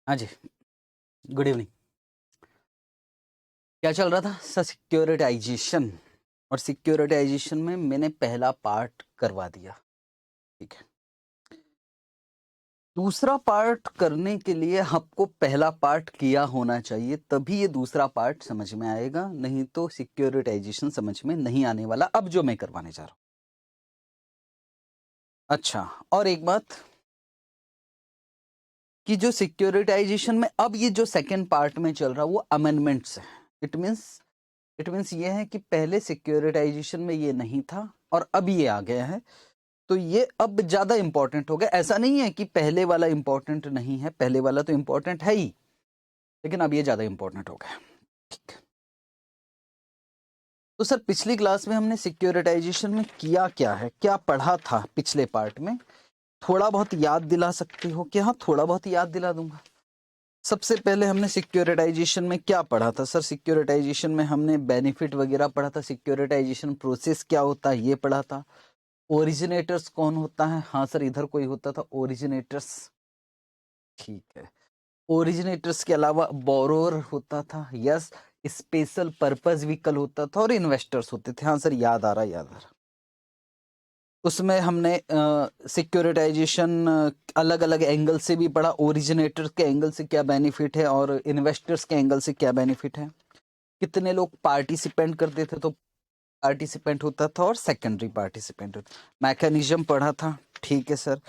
हाँ जी, good evening. क्या चल रहा था सर? सिक्योरिटाइजेशन। और सिक्योरिटाइजेशन में मैंने पहला पार्ट करवा दिया, ठीक है। दूसरा पार्ट करने के लिए आपको पहला पार्ट किया होना चाहिए, तभी ये दूसरा पार्ट समझ में आएगा, नहीं तो सिक्योरिटाइजेशन समझ में नहीं आने वाला अब जो मैं करवाने जा रहा हूँ। अच्छा, और एक बात कि जो सिक्योरिटाइजेशन में अब ये जो सेकंड पार्ट में चल रहा वो अमेंडमेंट्स है। इट मीन्स ये है कि पहले सिक्योरिटाइजेशन में ये नहीं था और अब ये आ गया है, तो ये अब ज़्यादा इंपॉर्टेंट हो गया। ऐसा नहीं है कि पहले वाला इंपॉर्टेंट नहीं है, पहले वाला तो इंपॉर्टेंट है ही, लेकिन अब ये ज़्यादा इंपॉर्टेंट हो गया। ठीक। तो सर पिछली क्लास में हमने सिक्योरिटाइजेशन में किया क्या है, क्या पढ़ा था पिछले पार्ट में? थोड़ा बहुत याद दिला सकते हो क्या? हाँ, थोड़ा बहुत याद दिला दूंगा। सबसे पहले हमने सिक्योरिटाइजेशन में क्या पढ़ा था सर? सिक्योरिटाइजेशन में हमने बेनिफिट वगैरह पढ़ा था, सिक्योरिटाइजेशन प्रोसेस क्या होता है ये पढ़ा था। ओरिजिनेटर्स कौन होता है? हाँ सर, इधर कोई होता था ओरिजिनेटर्स, ठीक है। ओरिजिनेटर्स के अलावा बोरोर होता था, यस। स्पेशल पर्पस व्हीकल होता था और इन्वेस्टर्स होते थे। हाँ सर, याद आ रहा, याद आ रहा। उसमें हमने सिक्योरिटाइजेशन अलग अलग एंगल से भी पढ़ा। ओरिजिनेटर के एंगल से क्या बेनिफिट है और इन्वेस्टर्स के एंगल से क्या बेनिफिट है। कितने लोग पार्टिसिपेंट करते थे, तो पार्टिसिपेंट होता था और सेकेंडरी पार्टिसिपेंट होता। मैकेनिज्म पढ़ा था, ठीक है सर।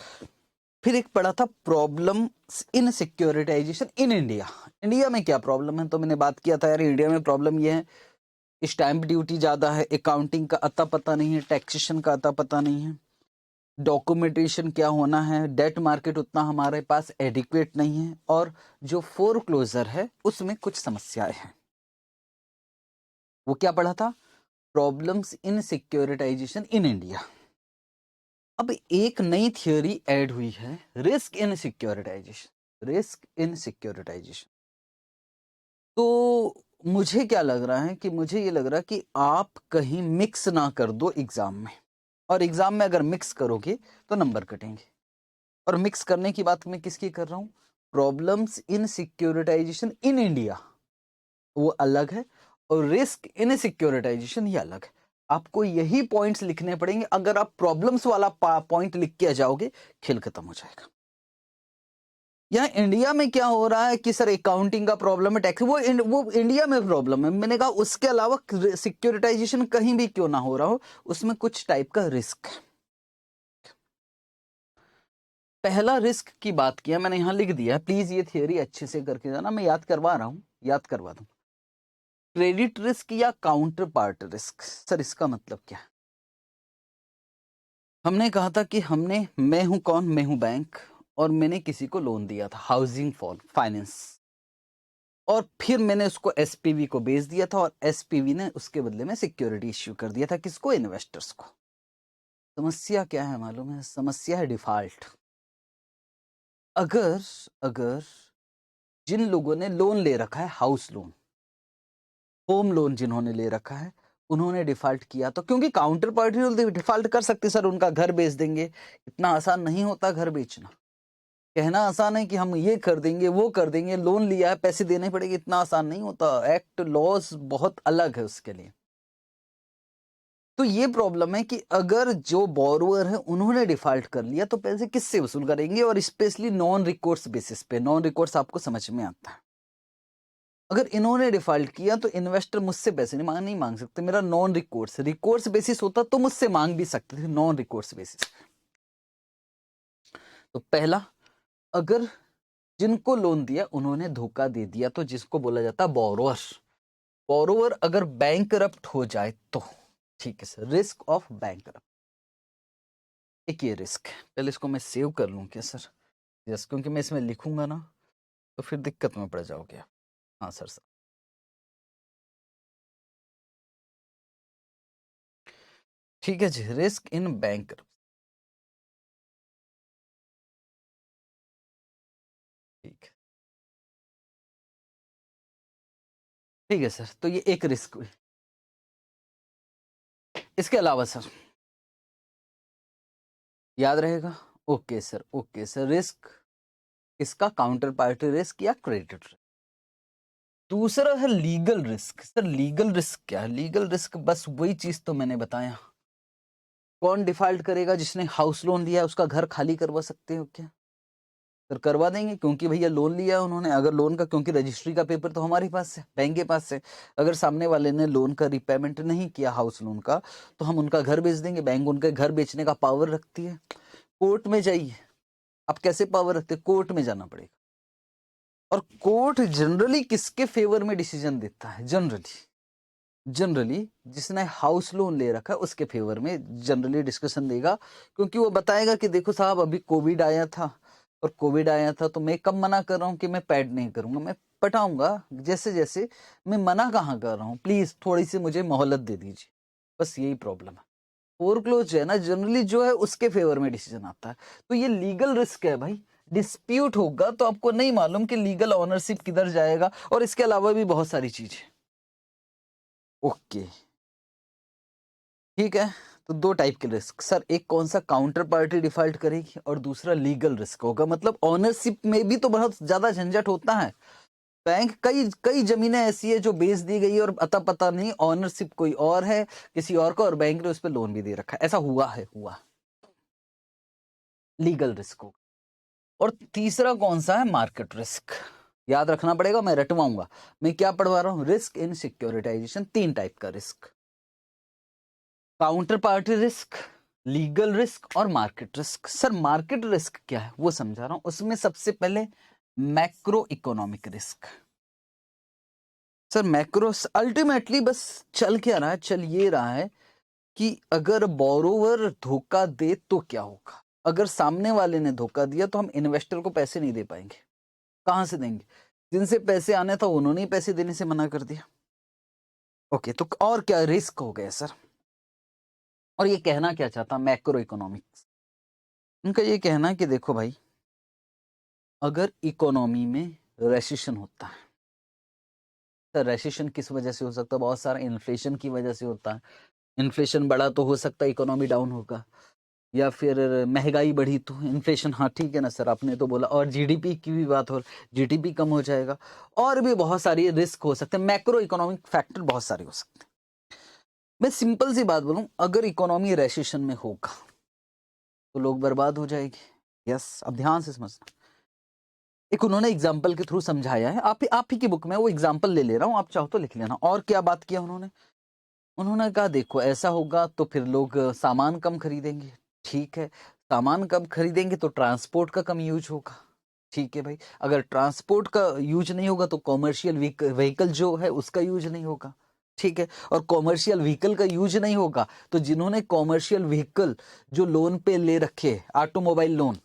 फिर एक पढ़ा था problem in securitisation in India. India में क्या प्रॉब्लम है, तो मैंने बात किया था यार, इंडिया में प्रॉब्लम ये है, स्टैंप ड्यूटी ज़्यादा है, अकाउंटिंग का अता पता नहीं है, टैक्सेशन का अता पता नहीं है, डॉक्यूमेंटेशन क्या होना है, डेट मार्केट उतना हमारे पास एडिक्वेट नहीं है, और जो फोरक्लोजर है उसमें कुछ समस्याएं हैं। वो क्या पढ़ा था? Problems in securitisation in India. अब एक नई थियोरी ऐड हुई है, risk in securitisation. Risk in securitisation. तो मुझे क्या लग रहा है कि मुझे ये लग रहा है कि आप कहीं मिक्स ना कर दो एग्जाम में, और एग्जाम में अगर मिक्स करोगे तो नंबर कटेंगे। और मिक्स करने की बात मैं किसकी कर रहा हूं? Problems in securitisation in India वो अलग है, और रिस्क इन सिक्योरिटाइजेशन ये अलग है। आपको यही पॉइंट्स लिखने पड़ेंगे। अगर आप प्रॉब्लम्स वाला पॉइंट लिख के जाओगे, खेल खत्म हो जाएगा। यहाँ इंडिया में क्या हो रहा है कि सर अकाउंटिंग का प्रॉब्लम है, टैक्स, वो इंडिया में प्रॉब्लम है। मैंने कहा उसके अलावा सिक्योरिटाइजेशन कहीं भी क्यों ना हो रहा हो, उसमें कुछ टाइप का रिस्क है। पहला रिस्क की बात किया मैंने, यहां लिख दिया, प्लीज ये थियरी अच्छे से करके जाना, मैं याद करवा रहा हूं, याद करवा दूं। क्रेडिट रिस्क या काउंटर पार्ट रिस्क, सर इसका मतलब क्या है? हमने कहा था कि मैं हूं कौन? मैं हूं बैंक, और मैंने किसी को लोन दिया था, हाउसिंग फॉर फाइनेंस, और फिर मैंने उसको एसपीवी को बेच दिया था, और एसपीवी ने उसके बदले में सिक्योरिटी इश्यू कर दिया था। किसको? इन्वेस्टर्स को। समस्या क्या है मालूम है? समस्या है डिफॉल्ट। अगर अगर जिन लोगों ने लोन ले रखा है, हाउस लोन, होम लोन जिन्होंने ले रखा है, उन्होंने डिफॉल्ट किया, तो क्योंकि काउंटर पार्टी डिफॉल्ट कर सकते सर, उनका घर बेच देंगे। इतना आसान नहीं होता घर बेचना। कहना आसान है कि हम ये कर देंगे, वो कर देंगे, लोन लिया है पैसे देने पड़ेंगे, इतना आसान नहीं होता। एक्ट लॉज बहुत अलग है उसके लिए। तो ये प्रॉब्लम है कि अगर जो बोरोअर है उन्होंने डिफॉल्ट कर लिया, तो पैसे किससे वसूल करेंगे? और स्पेशली नॉन रिकोर्स बेसिस पे। नॉन रिकोर्स आपको समझ में आता है। अगर इन्होंने डिफॉल्ट किया तो इन्वेस्टर मुझसे पैसे नहीं मांग सकते। मेरा नॉन रिकोर्स, रिकोर्स बेसिस होता तो मुझसे मांग भी सकते थे, नॉन रिकोर्स बेसिस। तो पहला, अगर जिनको लोन दिया उन्होंने धोखा दे दिया, तो जिसको बोला जाता है बोरोअर। बोरोअर अगर बैंकरप्ट हो जाए तो, ठीक है सर, रिस्क ऑफ बैंकरप्ट। एक ये रिस्क है। पहले इसको मैं सेव कर लूं क्या सर? यस, क्योंकि मैं इसमें लिखूंगा ना तो फिर दिक्कत में पड़ जाओगे आप। हाँ सर। ठीक है जी, रिस्क इन बैंक। ठीक है, ठीक है सर, तो ये एक रिस्क हुई। इसके अलावा सर याद रहेगा? Okay sir, okay sir, risk इसका काउंटर पार्टी रिस्क या क्रेडिट रिस्क। दूसरा है legal risk. Sir legal risk क्या है? लीगल रिस्क बस वही चीज तो मैंने बताया। कौन डिफॉल्ट करेगा? जिसने हाउस लोन लिया है उसका घर खाली करवा सकते हो क्या? सर करवा देंगे, क्योंकि भैया लोन लिया उन्होंने। अगर लोन का, क्योंकि रजिस्ट्री का पेपर तो हमारे पास है, बैंक के पास है। अगर सामने वाले ने लोन का रिपेमेंट नहीं किया हाउस लोन का, तो हम उनका घर बेच देंगे। बैंक उनके घर बेचने का पावर रखती है। कोर्ट में जाइए, आप कैसे पावर रखते? कोर्ट में जाना पड़ेगा। और कोर्ट जनरली किसके फेवर में डिसीजन देता है? जनरली जिसने हाउस लोन ले रखा है उसके फेवर में जनरली डिस्कशन देगा, क्योंकि वो बताएगा कि देखो साहब अभी कोविड आया था, और कोविड आया था तो मैं कब मना कर रहा हूँ कि मैं पैड नहीं करूंगा, मैं पटाऊंगा जैसे जैसे। मैं मना कहाँ कर रहा हूँ, प्लीज थोड़ी सी मुझे मोहलत दे दीजिए। बस यही प्रॉब्लम है। फोरक्लोज है ना, जनरली जो है उसके फेवर में डिसीजन आता है। तो ये लीगल रिस्क है भाई। डिस्प्यूट होगा तो आपको नहीं मालूम कि लीगल ऑनरशिप किधर जाएगा, और इसके अलावा भी बहुत सारी चीजें। ओके ठीक है। तो दो टाइप के रिस्क सर, एक कौन सा? काउंटर पार्टी डिफॉल्ट करेगी, और दूसरा लीगल रिस्क होगा। मतलब ऑनरशिप में भी तो बहुत ज्यादा झंझट होता है। बैंक कई कई जमीनें ऐसी है जो बेच दी गई और अता पता नहीं ऑनरशिप कोई और है किसी और का, और बैंक ने उस पर लोन भी दे रखा है। ऐसा हुआ लीगल रिस्क होगा। और तीसरा कौन सा है? Market risk. याद रखना पड़ेगा, मैं रटवाऊंगा। मैं क्या पढ़वा रहा हूं? Risk in securitization. तीन टाइप का risk: counter party risk, legal risk और market risk. Sir market risk क्या है वो समझा रहा हूं। उसमें सबसे पहले macro economic risk. Sir macro ultimately बस चल क्या रहा है? चल ये रहा है कि अगर बोरोवर धोखा दे तो क्या होगा। अगर सामने वाले ने धोखा दिया तो हम इन्वेस्टर को पैसे नहीं दे पाएंगे। कहां से देंगे? जिनसे पैसे आने था उन्होंने ही पैसे देने से मना कर दिया। ओके, तो और क्या रिस्क हो गया सर? और ये कहना क्या चाहता मैक्रो इकोनॉमिक्स? उनका ये कहना है कि देखो भाई, अगर इकोनॉमी में रेसिशन होता है, तो रेसिशन किस वजह से हो सकता है? बहुत सारा इन्फ्लेशन की वजह से होता है। इन्फ्लेशन बढ़ा तो हो सकता है इकोनॉमी डाउन होगा, या फिर महंगाई बढ़ी तो इन्फ्लेशन। हाँ ठीक है ना सर, आपने तो बोला। और जीडीपी की भी बात हो, जीडीपी कम हो जाएगा। और भी बहुत सारी रिस्क हो सकते हैं, मैक्रो इकोनॉमिक फैक्टर बहुत सारे हो सकते हैं। मैं सिंपल सी बात बोलूं, अगर इकोनॉमी रेसिशन में होगा तो लोग बर्बाद हो जाएंगे। यस, अब ध्यान से समझना। एक उन्होंने एग्जाम्पल के थ्रू समझाया है, आप ही की बुक में वो एग्जाम्पल ले ले रहा हूं, आप चाहो तो लिख लेना। और क्या बात किया उन्होंने? उन्होंने कहा देखो ऐसा होगा तो फिर लोग सामान कम खरीदेंगे। ठीक है, सामान कम खरीदेंगे तो ट्रांसपोर्ट का कम यूज होगा। ठीक है भाई, अगर ट्रांसपोर्ट का यूज नहीं होगा तो कॉमर्शियल व्हीकल जो है उसका यूज नहीं होगा। ठीक है, और कॉमर्शियल व्हीकल का यूज नहीं होगा तो जिन्होंने कॉमर्शियल व्हीकल जो लोन पे ले रखे, ऑटोमोबाइल लोन,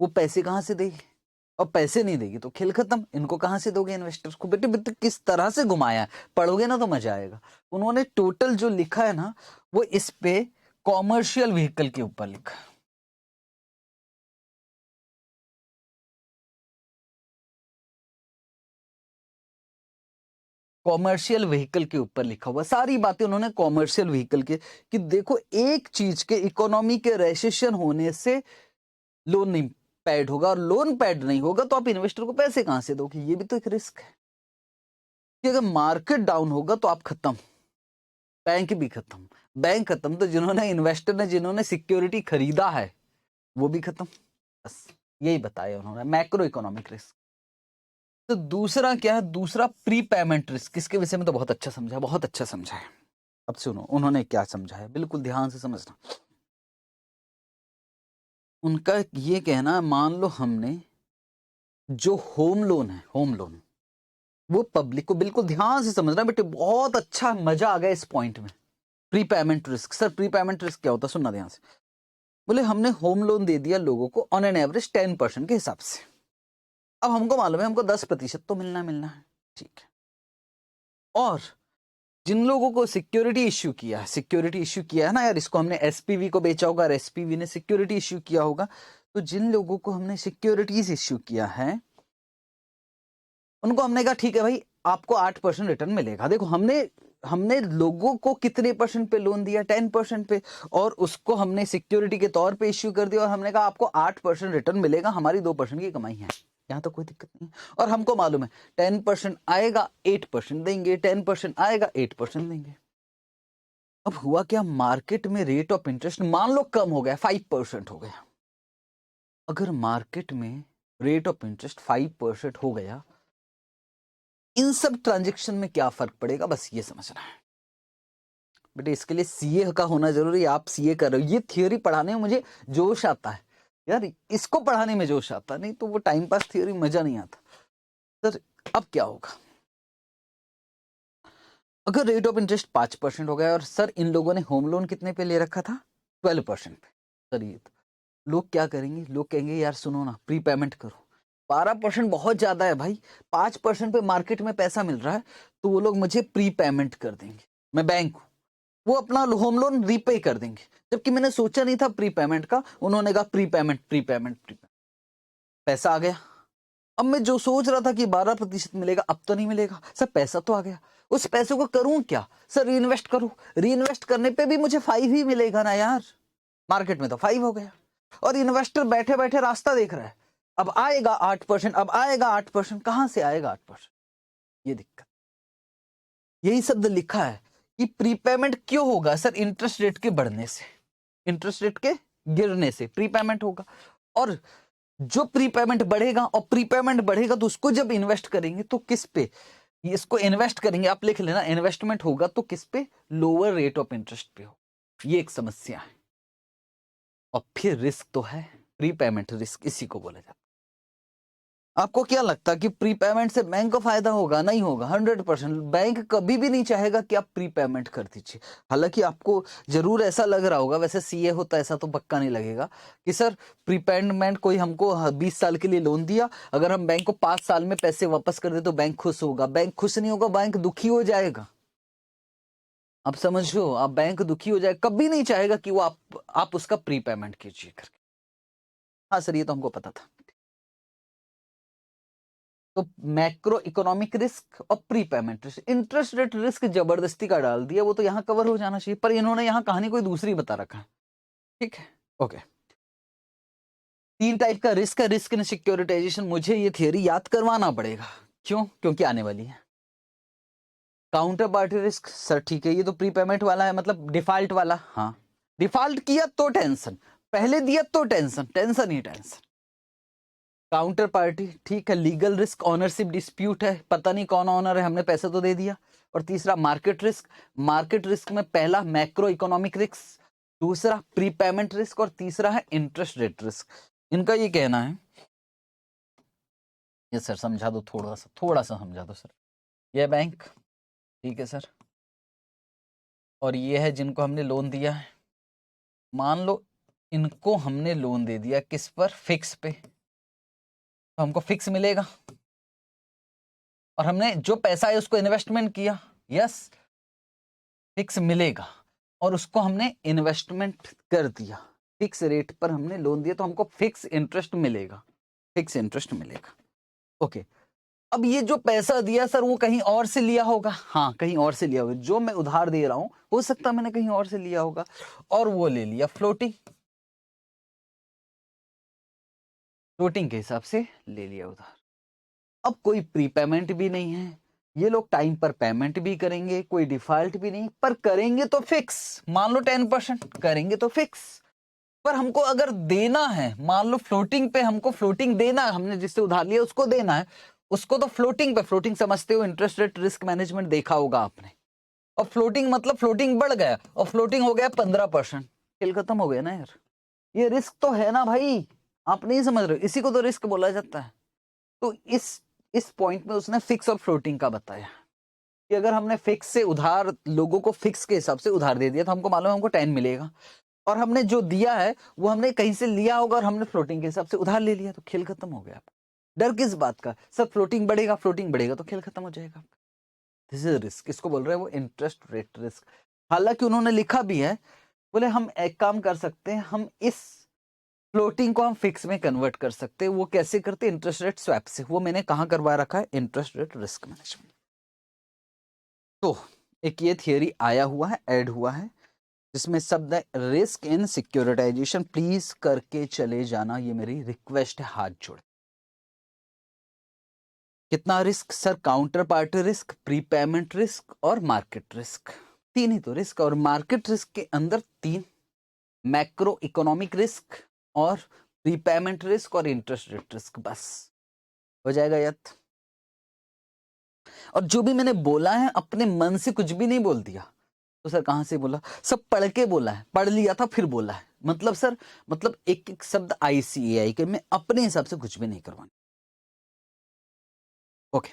वो पैसे कहां से देंगे? और पैसे नहीं देगी तो खेल खत्म। इनको कहां से दोगे? इन्वेस्टर्स को। बेटे बेटे किस तरह से घुमाया है, पढ़ोगे ना तो मजा आएगा। उन्होंने टोटल जो लिखा है ना, वो इस पे कॉमर्शियल व्हीकल के ऊपर लिखा है। कॉमर्शियल व्हीकल के ऊपर लिखा हुआ, सारी बातें उन्होंने कॉमर्शियल व्हीकल के, कि देखो एक चीज के इकोनॉमी के रेसेशन होने से लोन नहीं पैड होगा, और लोन पैड नहीं होगा तो आप इन्वेस्टर को पैसे कहां से दोगे? ये भी तो एक रिस्क है कि अगर मार्केट डाउन होगा तो आप खत्म, बैंक भी खत्म। बैंक खत्म तो जिन्होंने, इन्वेस्टर ने जिन्होंने सिक्योरिटी खरीदा है वो भी खत्म। बस यही बताया उन्होंने, मैक्रो इकोनॉमिक रिस्क। तो दूसरा क्या है? दूसरा प्री पेमेंट रिस्क। इसके विषय में तो बहुत अच्छा समझा, बहुत अच्छा समझा है। अब सुनो उन्होंने क्या समझा है, बिल्कुल ध्यान से समझना। उनका ये कहना है, मान लो हमने जो होम लोन है, होम लोन, वो पब्लिक को, बिल्कुल ध्यान से समझना बेटे, बहुत अच्छा, मजा आ गया इस पॉइंट में। Pre payment risk. Sir pre payment risk क्या होता है? सुनना ध्यान से। बोले हमने होम लोन दे दिया लोगों को ऑन एन एवरेज 10% के हिसाब से। अब हमको मालूम है हमको 10% तो मिलना है। ठीक है, और जिन लोगों को सिक्योरिटी इश्यू किया है, सिक्योरिटी इश्यू किया है ना यार, इसको हमने एसपीवी को बेचा होगा और एसपीवी ने सिक्योरिटी इश्यू किया होगा, तो जिन लोगों को हमने सिक्योरिटीज इश्यू किया है उनको हमने कहा ठीक है भाई आपको 8% रिटर्न मिलेगा। देखो हमने हमने लोगों को कितने % पे लोन दिया, 10% पे, और उसको हमने सिक्योरिटी के तौर पे इश्यू कर दिया और हमने कहा आपको 8% रिटर्न मिलेगा, हमारी 2% की कमाई है, यहाँ तो कोई दिक्कत नहीं है। और हमको मालूम है 10% आएगा 8% देंगे, 10% आएगा 8% देंगे। अब हुआ क्या, मार्केट में रेट ऑफ इंटरेस्ट मान लो कम हो गया, 5% हो गया। अगर मार्केट में रेट ऑफ इंटरेस्ट 5% हो गया, इन सब ट्रांजैक्शन में क्या फर्क पड़ेगा, बस ये समझना है बेटे। इसके लिए सीए का होना जरूरी है, आप सीए कर रहे हो। ये थियोरी पढ़ाने में मुझे जोश आता है यार, इसको पढ़ाने में जोश आता, नहीं तो वो टाइम पास थियोरी मजा नहीं आता। सर अब क्या होगा, अगर रेट ऑफ इंटरेस्ट 5% हो गया और सर इन लोगों ने होम लोन कितने पे ले रखा था, 12% पे। सर ये तो लोग क्या करेंगे, लोग कहेंगे यार सुनो ना, प्री पेमेंट करो। 12% बहुत ज्यादा है भाई, 5% पे मार्केट में पैसा मिल रहा है, तो वो लोग मुझे प्री पेमेंट कर देंगे। मैं बैंक हूं, वो अपना होम लोन रीपे कर देंगे, जबकि मैंने सोचा नहीं था प्री पेमेंट का। उन्होंने कहा pre payment, pre payment, pre payment, पैसा आ गया। अब मैं जो सोच रहा था कि 12% मिलेगा, अब तो नहीं मिलेगा। सर पैसा तो आ गया, उस पैसे को करूं क्या, सर री इन्वेस्ट करूं। री इन्वेस्ट करने पे भी मुझे 5 ही मिलेगा ना यार, मार्केट में तो 5 हो गया। और इन्वेस्टर बैठे बैठे रास्ता देख रहा है, अब आएगा 8%, अब आएगा 8%, कहां से आएगा 8%, ये दिक्कत। यही शब्द लिखा है कि प्रीपेमेंट क्यों होगा, सर इंटरेस्ट रेट के बढ़ने से, इंटरेस्ट रेट के गिरने से प्रीपेमेंट होगा। और जो प्रीपेमेंट बढ़ेगा, और प्रीपेमेंट बढ़ेगा तो उसको जब इन्वेस्ट करेंगे तो किस पे, इसको इन्वेस्ट करेंगे, आप लिख लेना, इन्वेस्टमेंट होगा तो किस पे, लोअर रेट ऑफ इंटरेस्ट पे हो। ये एक समस्या है। और फिर रिस्क तो है, प्रीपेमेंट रिस्क इसी को बोला जाता है। आपको क्या लगता है कि प्रीपेमेंट से बैंक को फायदा होगा, नहीं होगा। 100% बैंक कभी भी नहीं चाहेगा कि आप प्रीपेमेंट कर दीजिए। हालांकि आपको जरूर ऐसा लग रहा होगा, वैसे सीए होता ऐसा तो पक्का नहीं लगेगा कि सर प्रीपेमेंट कोई हमको 20 साल के लिए लोन दिया, अगर हम बैंक को 5 साल में पैसे वापस कर दे तो बैंक खुश होगा। बैंक खुश नहीं होगा, बैंक दुखी हो जाएगा। आप समझो, आप बैंक दुखी हो जाएगा, कभी नहीं चाहेगा कि वो आप उसका प्रीपेमेंट कीजिए करके। हाँ सर ये तो हमको पता था। तो मैक्रो इकोनॉमिक रिस्क और prepayment risk, interest rate risk जबरदस्ती का डाल दिया, वो तो यहां कवर हो जाना चाहिए, पर इन्होंने यहां कहानी कोई दूसरी बता रखा है। ठीक है, ओके। 3 टाइप का रिस्क है, रिस्क इन सिक्योरिटाइजेशन। मुझे ये थियरी याद करवाना पड़ेगा, क्यों, क्योंकि आने वाली है। काउंटर पार्टी रिस्क, सर ठीक है, ये तो प्रीपेमेंट वाला है, मतलब डिफॉल्ट वाला। हाँ, डिफॉल्ट किया तो टेंशन, पहले दिया तो टेंशन, टेंशन ही टेंशन। काउंटर पार्टी ठीक है, लीगल रिस्क, ऑनरशिप डिस्प्यूट है, पता नहीं कौन ऑनर है, हमने पैसा तो दे दिया। और तीसरा मार्केट रिस्क, मार्केट रिस्क में पहला मैक्रो इकोनॉमिक रिस्क, दूसरा प्रीपेमेंट रिस्क, और तीसरा है इंटरेस्ट रेट रिस्क। इनका ये कहना है, ये सर समझा दो, थोड़ा सा समझा दो सर। ये बैंक, ठीक है सर, और ये है जिनको हमने लोन दिया है। मान लो इनको हमने लोन दे दिया, किस पर, फिक्स पे, तो हमको फिक्स मिलेगा। और हमने जो पैसा है उसको इन्वेस्टमेंट किया, यस, फिक्स मिलेगा। और उसको हमने इन्वेस्टमेंट कर दिया, फिक्स रेट पर हमने लोन दिया, तो हमको फिक्स इंटरेस्ट मिलेगा, फिक्स इंटरेस्ट मिलेगा। ओके, अब ये जो पैसा दिया सर वो कहीं और से लिया होगा। हाँ, कहीं और से लिया होगा, जो मैं उधार दे रहा हूं हो सकता है मैंने कहीं और से लिया होगा, और वो ले लिया फ्लोटिंग, फ्लोटिंग के हिसाब से ले लिया उधार। अब कोई प्रीपेमेंट भी नहीं है, ये लोग टाइम पर पेमेंट भी करेंगे, कोई डिफॉल्ट भी नहीं, पर करेंगे तो फिक्स। मान लो 10% करेंगे तो फिक्स, पर हमको अगर देना है, मान लो फ्लोटिंग पे हमको फ्लोटिंग देना है, हमने जिससे उधार लिया उसको देना है, उसको तो फ्लोटिंग पे, फ्लोटिंग समझते हो, इंटरेस्ट रेट रिस्क मैनेजमेंट देखा होगा आपने। और फ्लोटिंग मतलब फ्लोटिंग बढ़ गया और फ्लोटिंग हो गया 15%, खेल खत्म हो गया ना यार। ये रिस्क तो है ना भाई, आप नहीं समझ रहे हो, इसी को तो रिस्क बोला जाता है। तो इस पॉइंट में उसने फिक्स और फ्लोटिंग का बताया कि अगर हमने फिक्स से उधार, लोगों को फिक्स के हिसाब से उधार दे दिया, तो हमको मालूम है हमको 10 मिलेगा, और हमने जो दिया है वो हमने कहीं से लिया होगा और हमने फ्लोटिंग के हिसाब से उधार ले लिया, तो खेल खत्म हो गया। डर किस बात का, सब फ्लोटिंग बढ़ेगा तो खेल खत्म हो जाएगा। दिस इज रिस्क, इसको बोल रहे हैं वो इंटरेस्ट रेट रिस्क। हालांकि उन्होंने लिखा भी है, बोले हम एक काम कर सकते हैं, हम इस फ्लोटिंग को हम फिक्स में कन्वर्ट कर सकते हैं। वो कैसे करते हैं, इंटरेस्ट रेट स्वैप से। वो मैंने कहां करवा रखा है, इंटरेस्ट रेट रिस्क मैनेजमेंट। तो एक ये थियरी आया हुआ है, ऐड हुआ है, जिसमें शब्द है रिस्क इन सिक्योरिटाइजेशन। प्लीज करके चले जाना, ये मेरी रिक्वेस्ट है हाथ जोड़। कितना risk sir? Counter party risk, prepayment risk और मार्केट रिस्क। तीन ही तो रिस्क, और मार्केट रिस्क के अंदर तीन, मैक्रो इकोनॉमिक रिस्क और प्रीपेमेंट रिस्क और इंटरेस्ट रेट रिस्क। बस हो जाएगा याद। और जो भी मैंने बोला है अपने मन से कुछ भी नहीं बोल दिया। तो सर कहां से बोला? सब पढ़ के बोला है, पढ़ लिया था फिर बोला है। मतलब सर, मतलब एक एक शब्द ICAI के मैं अपने हिसाब से कुछ भी नहीं करवाना। ओके,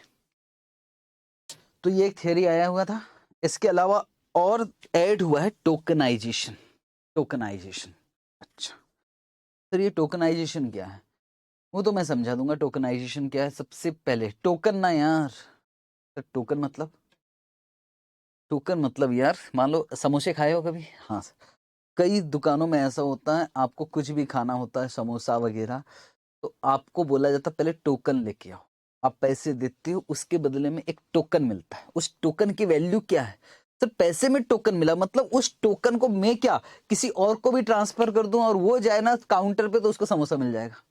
तो ये एक थियरी आया हुआ था। इसके अलावा और ऐड हुआ है टोकनाइजेशन। टोकनाइजेशन, अच्छा सर ये टोकनाइजेशन क्या है? वो तो मैं समझा दूंगा टोकनाइजेशन क्या है। सबसे पहले टोकन ना यार, सर टोकन मतलब, टोकन मतलब यार मान लो समोसे खाए हो कभी? हाँ, कई दुकानों में ऐसा होता है, आपको कुछ भी खाना होता है, समोसा वगैरह, तो आपको बोला जाता है पहले टोकन लेके आओ। आप पैसे देते हो, उसके बदले में एक टोकन मिलता है। उस टोकन की वैल्यू क्या है? सर पैसे में टोकन मिला, मतलब उस टोकन को मैं क्या किसी और को भी ट्रांसफर कर दूं और वो जाए ना काउंटर पे तो उसको समोसा मिल जाएगा।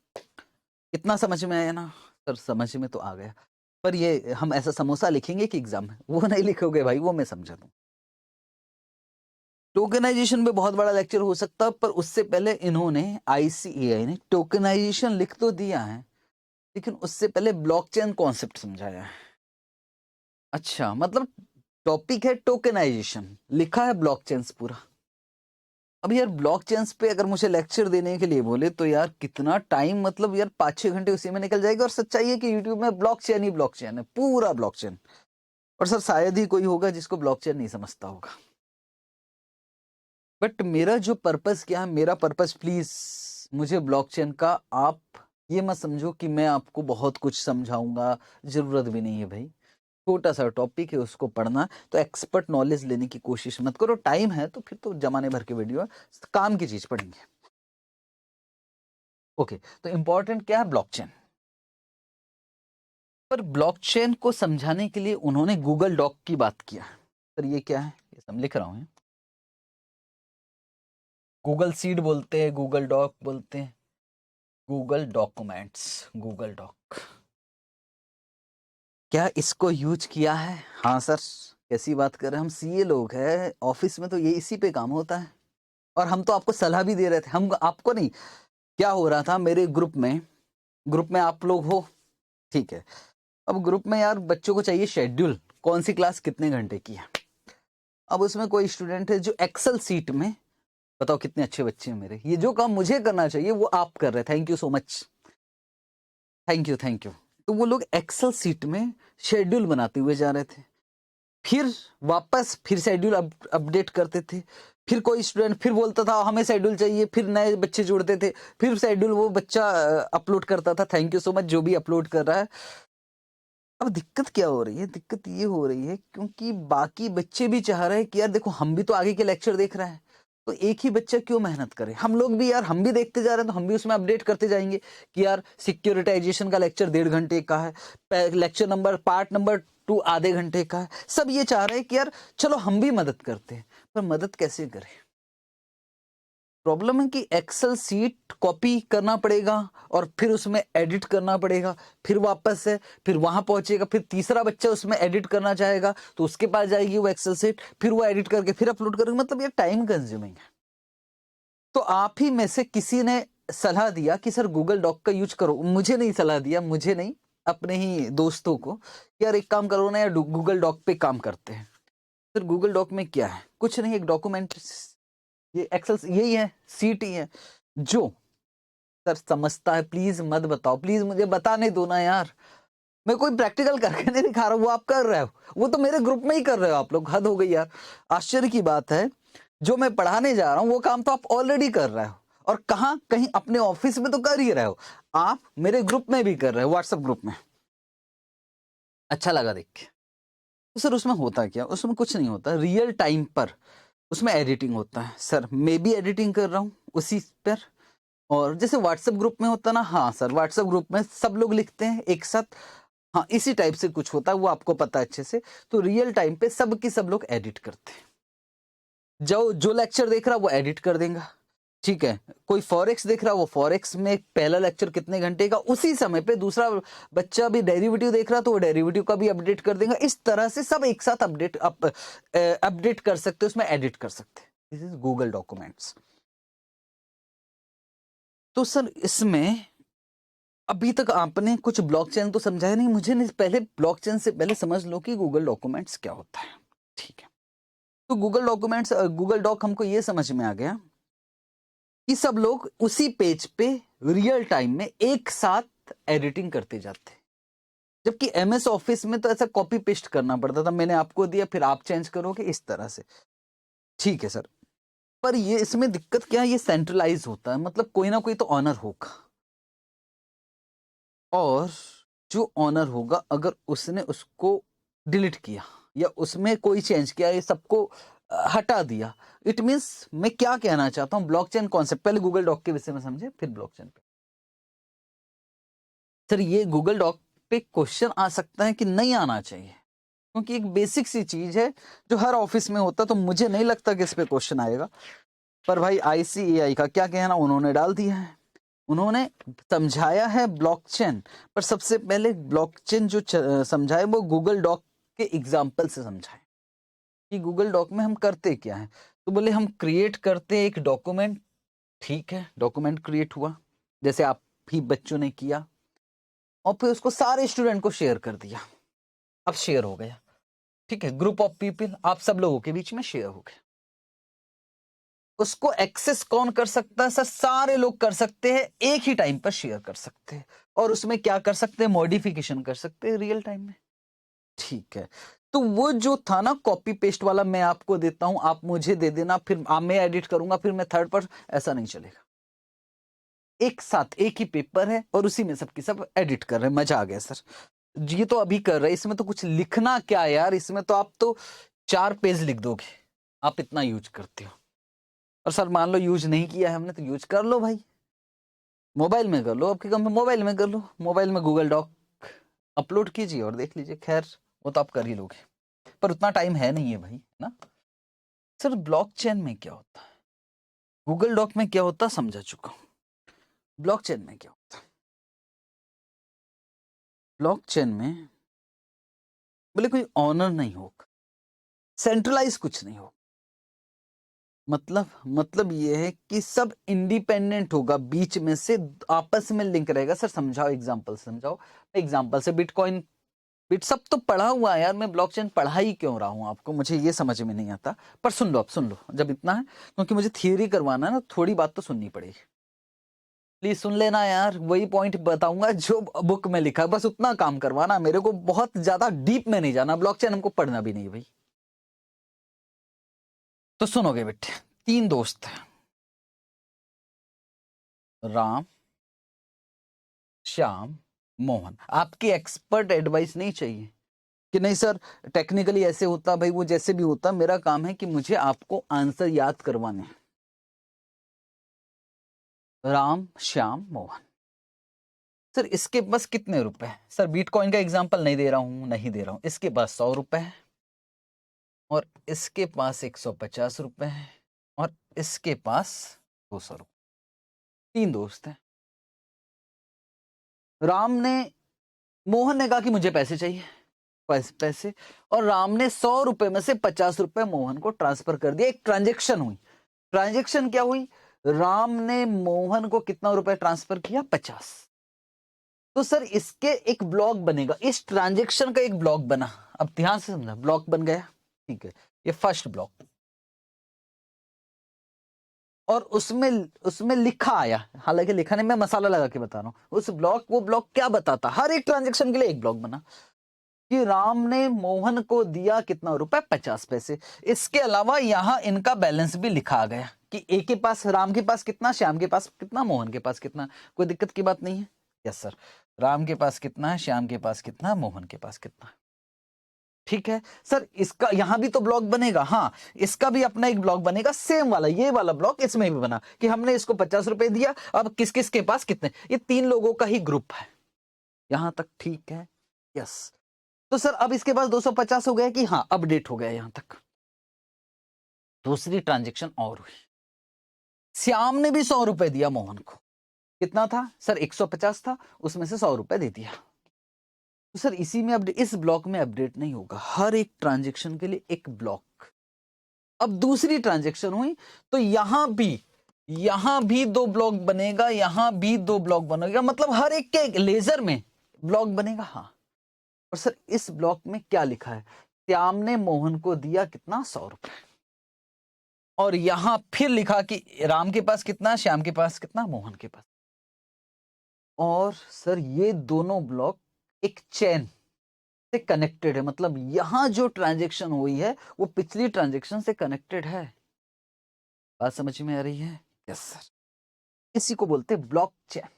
इतना समझ में आया ना? सर समझ में तो आ गया, पर ये हम ऐसा समोसा लिखेंगे कि एग्जाम में? वो नहीं लिखोगे भाई, वो मैं समझा दूं। टोकनाइजेशन पे बहुत बड़ा लेक्चर हो सकता है, पर उससे पहले इन्होंने ICAI ने टोकनाइजेशन लिख तो दिया है, लेकिन उससे पहले ब्लॉकचेन कॉन्सेप्ट समझाया है। अच्छा, मतलब टॉपिक है टोकनाइजेशन, लिखा है ब्लॉकचेन्स पूरा। अब यार ब्लॉकचेन्स पे अगर मुझे लेक्चर देने के लिए बोले तो यार कितना टाइम, मतलब यार 5-6 घंटे उसी में निकल जाएगा। और सच्चाई है कि यूट्यूब में ब्लॉकचेन ही ब्लॉकचेन है, पूरा ब्लॉकचेन। और सर शायद ही कोई होगा जिसको ब्लॉकचेन नहीं समझता होगा। बट मेरा जो पर्पस क्या है, मेरा पर्पस प्लीज मुझे ब्लॉकचेन का, आप ये मत समझो कि मैं आपको बहुत कुछ समझाऊंगा, जरूरत भी नहीं है भाई। छोटा सा टॉपिक है, उसको पढ़ना, तो एक्सपर्ट नॉलेज लेने की कोशिश मत करो। टाइम है तो फिर तो जमाने भर के वीडियो है, काम की चीज पढ़ेंगे। ओके, तो इंपॉर्टेंट क्या है? ब्लॉकचेन। पर ब्लॉकचेन को समझाने के लिए उन्होंने गूगल डॉक की बात किया। सर ये क्या है? ये सब लिख रहा हूं। गूगल सीड बोलते हैं, गूगल डॉक बोलते हैं, गूगल डॉक्यूमेंट्स, गूगल डॉक। क्या इसको यूज किया है? हाँ सर। कैसी बात कर रहे हैं? हम CA लोग हैं, ऑफिस में तो ये इसी पे काम होता है। और हम तो आपको सलाह भी दे रहे थे, हम आपको नहीं। क्या हो रहा था मेरे ग्रुप में आप लोग हो, ठीक है। अब ग्रुप में यार बच्चों को चाहिए शेड्यूल, कौन सी क्लास कितने घंटे की है। अब उसमें कोई स्टूडेंट है जो एक्सेल सीट में, बताओ कितने अच्छे बच्चे हैं मेरे, ये जो काम मुझे करना चाहिए वो आप कर रहे हैं। Thank you so much, thank you thank you. तो वो लोग एक्सेल सीट में शेड्यूल बनाते हुए जा रहे थे, फिर वापस फिर शेड्यूल अपडेट करते थे। फिर कोई स्टूडेंट फिर बोलता था हमें शेड्यूल चाहिए, फिर नए बच्चे जुड़ते थे, फिर शेड्यूल वो बच्चा अपलोड करता था। थैंक यू सो मच जो भी अपलोड कर रहा है। अब दिक्कत क्या हो रही है? दिक्कत ये हो रही है क्योंकि बाकी बच्चे भी चाह रहे हैं कि यार देखो हम भी तो आगे के लेक्चर देख रहे हैं, तो एक ही बच्चा क्यों मेहनत करे। हम लोग भी यार, हम भी देखते जा रहे हैं तो हम भी उसमें अपडेट करते जाएंगे कि यार सिक्योरिटाइजेशन का लेक्चर 1.5 घंटे का है, लेक्चर नंबर पार्ट नंबर 2 आधे घंटे का है। सब ये चाह रहे हैं कि यार चलो हम भी मदद करते हैं, पर मदद कैसे करें? प्रॉब्लम है कि एक्सेल सीट कॉपी करना पड़ेगा और फिर उसमें एडिट करना पड़ेगा, फिर वापस से फिर वहां पहुंचेगा, फिर तीसरा बच्चा उसमें एडिट करना चाहेगा तो उसके पास जाएगी वो एक्सेल सीट, फिर वो एडिट करके फिर अपलोड करेगा। मतलब ये टाइम कंज्यूमिंग है। तो आप ही में से किसी ने सलाह दिया कि सर गूगल डॉक का यूज करो। मुझे नहीं सलाह दिया, मुझे नहीं, अपने ही दोस्तों को, यार एक काम करो ना यार, गूगल डॉक पे काम करते हैं। सर गूगल डॉक में क्या है? कुछ नहीं, एक डॉक्यूमेंट, ये एक्सेल यही है, सीट ही है जो सर समझता है। प्लीज मत बताओ, प्लीज मुझे बताने दो ना यार। मैं कोई प्रैक्टिकल करके नहीं दिखा रहा हूं, वो आप कर रहे हो, वो तो मेरे ग्रुप में ही कर रहे हो आप लोग। हद हो गई यार। आश्चर्य की बात है, जो मैं पढ़ाने जा रहा हूं वो काम तो आप ऑलरेडी कर रहे हो, और कहां कहीं अपने ऑफिस में तो कर ही रहे हो, आप मेरे ग्रुप में भी कर रहे हो, व्हाट्सएप ग्रुप में। अच्छा लगा देख के। तो सर उसमें होता क्या? उसमें कुछ नहीं होता, रियल टाइम पर उसमें एडिटिंग होता है। सर मैं भी एडिटिंग कर रहा हूँ उसी पर। और जैसे व्हाट्सएप ग्रुप में होता ना, हाँ सर व्हाट्सएप ग्रुप में सब लोग लिखते हैं एक साथ, हाँ, इसी टाइप से कुछ होता है, वो आपको पता है अच्छे से। तो रियल टाइम पे सब की सब लोग एडिट करते हैं। जो लेक्चर देख रहा है वो एडिट कर देगा, ठीक है। कोई फॉरेक्स देख रहा है, वो फॉरेक्स में पहला लेक्चर कितने घंटे का, उसी समय पे दूसरा बच्चा भी डेरिवेटिव देख रहा है तो वो डेरिवेटिव का भी अपडेट कर देगा। इस तरह से सब एक साथ अपडेट कर सकते हैं, उसमें एडिट कर सकते हैं। This is Google documents. तो सर इसमें अभी तक आपने कुछ ब्लॉकचेन तो समझाया नहीं मुझे, नहीं पहले ब्लॉकचेन से पहले समझ लो कि गूगल डॉक्यूमेंट्स क्या होता है, ठीक है। तो गूगल डॉक्यूमेंट्स, गूगल डॉक हमको ये समझ में आ गया कि सब लोग उसी पेज पे रियल टाइम में एक साथ एडिटिंग करते जाते हैं। जबकि एमएस ऑफिस में तो ऐसा कॉपी पेस्ट करना पड़ता था, मैंने आपको दिया फिर आप चेंज करोगे इस तरह से, ठीक है सर। पर ये इसमें दिक्कत क्या है, ये सेंट्रलाइज होता है, मतलब कोई ना कोई तो ऑनर होगा, और जो ऑनर होगा अगर उसने उसको डिलीट किया या उसमें कोई चेंज किया, ये सबको हटा दिया, इट मींस मैं क्या कहना चाहता हूं, ब्लॉकचेन कॉन्सेप्ट, पहले गूगल डॉक के विषय में समझे फिर ब्लॉकचेन पे। सर ये गूगल डॉक पे क्वेश्चन आ सकता है कि नहीं आना चाहिए, क्योंकि एक बेसिक सी चीज है जो हर ऑफिस में होता, तो मुझे नहीं लगता कि इस पे क्वेश्चन आएगा। पर भाई आईसीएआई का क्या कहना, उन्होंने डाल दिया है, उन्होंने समझाया है ब्लॉकचेन। पर सबसे पहले ब्लॉकचेन जो समझाए वो गूगल डॉक के एग्जाम्पल से समझाए कि गूगल डॉक में हम करते क्या है। तो बोले हम क्रिएट करते हैं एक डॉक्यूमेंट, ठीक है, डॉक्यूमेंट क्रिएट हुआ जैसे आप ही बच्चों ने किया, और फिर उसको सारे स्टूडेंट को शेयर कर दिया, अब शेयर हो गया, ठीक है, ग्रुप ऑफ पीपल, आप सब लोगों के बीच में शेयर हो गया। उसको एक्सेस कौन कर सकता है सर, सारे लोग कर सकते हैं, एक ही टाइम पर शेयर कर सकते हैं, और उसमें क्या कर सकते हैं, मॉडिफिकेशन कर सकते हैं रियल टाइम में, ठीक है। तो वो जो था ना कॉपी पेस्ट वाला, मैं आपको देता हूं, आप मुझे दे देना, फिर मैं एडिट करूंगा, फिर मैं थर्ड पर, ऐसा नहीं चलेगा। एक साथ एक ही पेपर है और उसी में सबकी सब एडिट कर रहे हैं, मजा आ गया सर। ये तो अभी कर रहे हैं, इसमें तो कुछ लिखना क्या है यार, इसमें तो आप तो 4 पेज लिख दोगे, आप इतना यूज करते हो। और सर मान लो यूज नहीं किया है हमने, तो यूज कर लो भाई, मोबाइल में कर लो, आपके काम में मोबाइल में कर लो, मोबाइल में गूगल डॉक अपलोड कीजिए और देख लीजिए, खैर वो तो आप कर ही लोगे, पर उतना टाइम है नहीं है भाई, ना। सर ब्लॉकचेन में क्या होता है, गूगल डॉक में क्या होता है समझा चुका हूं, ब्लॉकचेन में क्या होता है। ब्लॉकचेन में बोले कोई ऑनर नहीं होगा, सेंट्रलाइज कुछ नहीं होगा, मतलब ये है कि सब इंडिपेंडेंट होगा, बीच में से आपस में लिंक रहेगा। सर समझाओ, एग्जांपल समझाओ, एग्जांपल से बिटकॉइन, बिट सब तो पढ़ा हुआ है यार, मैं ब्लॉकचेन पढ़ा ही क्यों रहा हूं आपको, मुझे ये समझ में नहीं आता। पर सुन लो, अब सुन लो, जब इतना है, क्योंकि मुझे थियरी करवाना है ना, थोड़ी बात तो सुननी पड़ेगी, प्लीज सुन लेना यार, वही पॉइंट बताऊंगा जो बुक में लिखा है, बस उतना काम करवाना मेरे को, बहुत ज्यादा डीप में नहीं जाना, ब्लॉकचेन हमको पढ़ना भी नहीं भाई। तो सुनोगे बेटे, 3 दोस्त हैं, राम, श्याम, मोहन। आपकी एक्सपर्ट एडवाइस नहीं चाहिए कि नहीं सर टेक्निकली ऐसे होता, भाई वो जैसे भी होता, मेरा काम है कि मुझे आपको आंसर याद करवाने हैं। राम, श्याम, मोहन। सर इसके पास कितने रुपए हैं, सर बिटकॉइन का एग्जांपल नहीं दे रहा हूं, नहीं दे रहा हूं, इसके पास 100 रुपए है, और इसके पास 150 रुपए है, और इसके पास 200 रुपए। 3 दोस्त हैं। राम ने, मोहन ने कहा कि मुझे पैसे चाहिए, पैसे, और राम ने 100 रुपए में से 50 रुपए मोहन को ट्रांसफर कर दिया, एक ट्रांजेक्शन हुई। ट्रांजेक्शन क्या हुई, राम ने मोहन को कितना रुपए ट्रांसफर किया, 50। तो सर इसके एक ब्लॉक बनेगा, इस ट्रांजेक्शन का एक ब्लॉक बना, अब ध्यान से समझना, ब्लॉक बन गया, ठीक है, ये फर्स्ट ब्लॉक, और उसमें उसमें लिखा आया, हालांकि लिखा नहीं, मैं मसाला लगा के बता रहा हूं, उस ब्लॉक, वो ब्लॉक क्या बताता, हर एक ट्रांजेक्शन के लिए एक ब्लॉक बना कि राम ने मोहन को दिया कितना रुपए, 50 पैसे। इसके अलावा यहां इनका बैलेंस भी लिखा गया कि ए के पास, राम के पास कितना, श्याम के पास कितना, मोहन के पास कितना, कोई दिक्कत की बात नहीं है। यस सर, राम के पास कितना है, श्याम के पास कितना, मोहन के पास कितना, ठीक है। सर इसका यहां भी तो ब्लॉक बनेगा, हाँ इसका भी अपना एक ब्लॉक बनेगा, सेम वाला, ये वाला ब्लॉक इसमें भी बना कि हमने इसको 50 रुपए दिया, अब किस किस के पास कितने, ये 3 लोगों का ही ग्रुप है, यहां तक ठीक है। यस। तो सर अब इसके पास 250 हो गया कि हाँ अपडेट हो गया यहां तक। दूसरी ट्रांजेक्शन और हुई, श्याम ने भी 100 रुपए दिया मोहन को। कितना था सर? 150 था, उसमें से 100 रुपए दे दिया। तो सर इसी में अपडेट, इस ब्लॉक में अपडेट नहीं होगा, हर एक ट्रांजेक्शन के लिए एक ब्लॉक। अब दूसरी ट्रांजेक्शन हुई तो यहां भी 2 ब्लॉक बनेगा, यहां भी 2 ब्लॉक बनेगा, मतलब हर एक के लेजर में ब्लॉक बनेगा। हाँ, और सर इस ब्लॉक में क्या लिखा है? श्याम ने मोहन को दिया कितना? 100 रुपए। और यहां फिर लिखा कि राम के पास कितना, श्याम के पास कितना, मोहन के पास। और सर ये दोनों ब्लॉक एक चेन से कनेक्टेड है, मतलब यहां जो ट्रांजेक्शन हुई है वो पिछली ट्रांजेक्शन से कनेक्टेड है। बात समझ में आ रही है? Yes sir. इसी को बोलते हैं ब्लॉक चेन।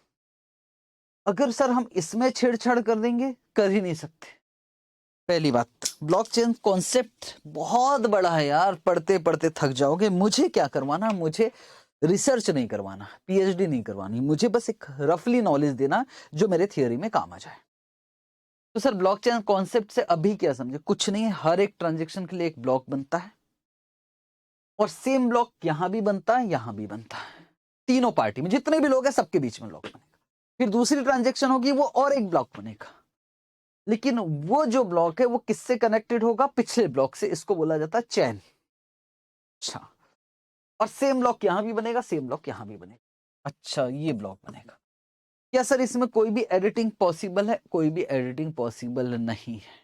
अगर सर हम इसमें छेड़छाड़ कर देंगे, कर ही नहीं सकते। पहली बात, ब्लॉकचेन कॉन्सेप्ट बहुत बड़ा है यार, पढ़ते पढ़ते थक जाओगे। मुझे क्या करवाना, मुझे रिसर्च नहीं करवाना, पीएचडी नहीं करवानी, मुझे बस एक रफली नॉलेज देना जो मेरे थियोरी में काम आ जाए। तो सर ब्लॉकचेन कॉन्सेप्ट से अभी क्या समझे? कुछ नहीं है, हर एक ट्रांजेक्शन के लिए एक ब्लॉक बनता है, और सेम ब्लॉक यहां भी बनता है, यहां भी बनता है। तीनों पार्टी में जितने भी लोग हैं सबके बीच में ब्लॉक बनेगा। फिर दूसरी ट्रांजेक्शन होगी, वो और एक ब्लॉक बनेगा, लेकिन वो जो ब्लॉक है वो किससे कनेक्टेड होगा? पिछले ब्लॉक से। इसको बोला जाता है चैन। अच्छा, और सेम ब्लॉक यहां भी बनेगा, सेम ब्लॉक यहां भी बनेगा। अच्छा, ये ब्लॉक बनेगा। क्या सर इसमें कोई भी एडिटिंग पॉसिबल है? कोई भी एडिटिंग पॉसिबल नहीं है।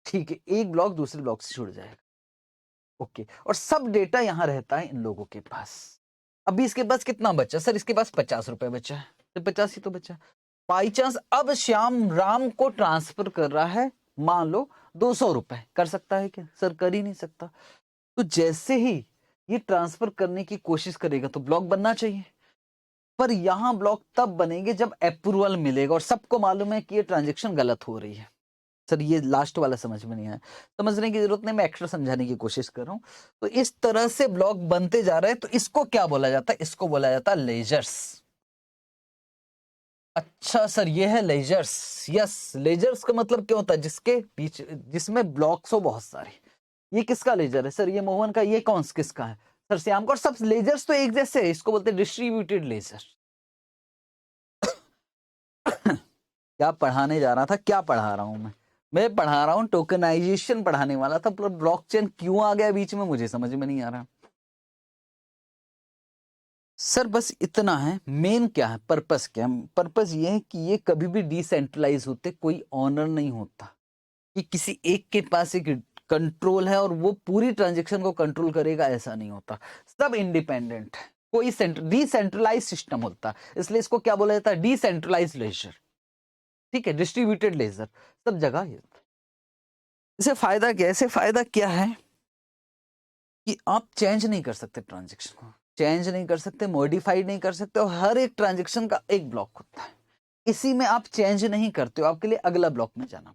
ठीक है, एक ब्लॉक दूसरे ब्लॉक से जुड़ जाएगा। ओके, और सब डेटा यहां रहता है इन लोगों के पास। अभी इसके पास कितना बचा सर? इसके पास 50 रुपए बचा है, तो 50 ही तो बचा। बाई चांस अब श्याम राम को ट्रांसफर कर रहा है, मान लो 200 रुपए, कर सकता है क्या सर? कर ही नहीं सकता। तो जैसे ही ये ट्रांसफर करने की कोशिश करेगा तो ब्लॉक बनना चाहिए, पर यहां ब्लॉक तब बनेंगे जब अप्रूवल मिलेगा, और सबको मालूम है कि ये ट्रांजेक्शन गलत हो रही है। सर ये लास्ट वाला समझ में नहीं आया, समझने की जरूरत नहीं, मैं एक्स्ट्रा समझाने की कोशिश कर रहा हूं। तो इस तरह से ब्लॉक बनते जा रहे हैं, तो इसको क्या बोला जाता है? इसको बोला जाता है लेजर्स। अच्छा सर, ये है लेजर्स। यस, लेजर्स का मतलब क्या होता है? जिसके बीच, जिसमें ब्लॉक्स हो बहुत सारे। ये किसका लेजर है सर? ये मोहन का। ये कौन किसका है सर? श्याम का। और सब लेजर्स तो एक जैसे है, इसको बोलते हैं डिस्ट्रीब्यूटेड लेजर। क्या पढ़ाने जा रहा था, क्या पढ़ा रहा हूं मैं पढ़ा रहा हूं टोकनाइजेशन पढ़ाने वाला था, पर ब्लॉकचेन क्यों आ गया बीच में मुझे समझ में नहीं आ रहा। सर बस इतना है, मेन क्या है, पर्पस क्या है? पर्पस ये है कि ये कभी भी डिसेंट्रलाइज होते, कोई ऑनर नहीं होता कि किसी एक के पास एक कंट्रोल है और वो पूरी ट्रांजेक्शन को कंट्रोल करेगा, ऐसा नहीं होता। सब इंडिपेंडेंट है, कोई डिसेंट्रलाइज सिस्टम होता है, इसलिए इसको क्या बोला जाता है? Decentralise ledger. ठीक है, डिस्ट्रीब्यूटेड लेजर सब जगह ये। इसे फायदा क्या है? इसे फायदा क्या है कि आप चेंज नहीं कर सकते ट्रांजेक्शन को, चेंज नहीं कर सकते, मॉडिफाइड नहीं कर सकते, और हर एक ट्रांजेक्शन का एक ब्लॉक होता है, इसी में आप चेंज नहीं करते हो, आपके लिए अगला ब्लॉक में जाना।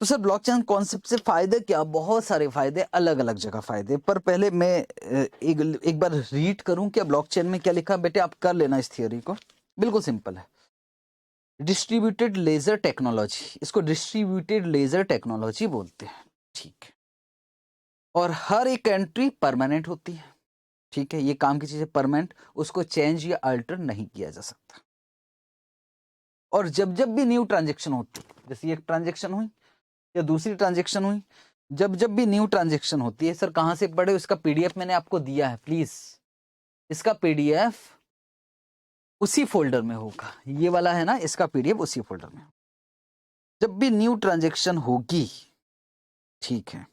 तो सर ब्लॉकचेन कॉन्सेप्ट से फायदे क्या? बहुत सारे फायदे, अलग अलग जगह फायदे, पर पहले मैं एक बार रीड करूं क्या ब्लॉकचेन में क्या लिखा। बेटे आप कर लेना इस थियोरी को, बिल्कुल सिंपल है। डिस्ट्रीब्यूटेड लेजर टेक्नोलॉजी, इसको डिस्ट्रीब्यूटेड लेजर टेक्नोलॉजी बोलते हैं। ठीक है, और हर एक एंट्री परमानेंट होती है। ठीक है, ये काम की चीज है परमानेंट, उसको चेंज या अल्टर नहीं किया जा सकता। और जब जब भी न्यू ट्रांजेक्शन होती, जैसे ये ट्रांजेक्शन हुई या दूसरी ट्रांजेक्शन हुई, जब जब भी न्यू ट्रांजेक्शन होती है, सर कहां से पढ़े? इसका पीडीएफ मैंने आपको दिया है, प्लीज इसका पीडीएफ उसी फोल्डर में होगा, ये वाला है ना, इसका पीडीएफ उसी फोल्डर में। जब भी न्यू ट्रांजेक्शन होगी, ठीक है,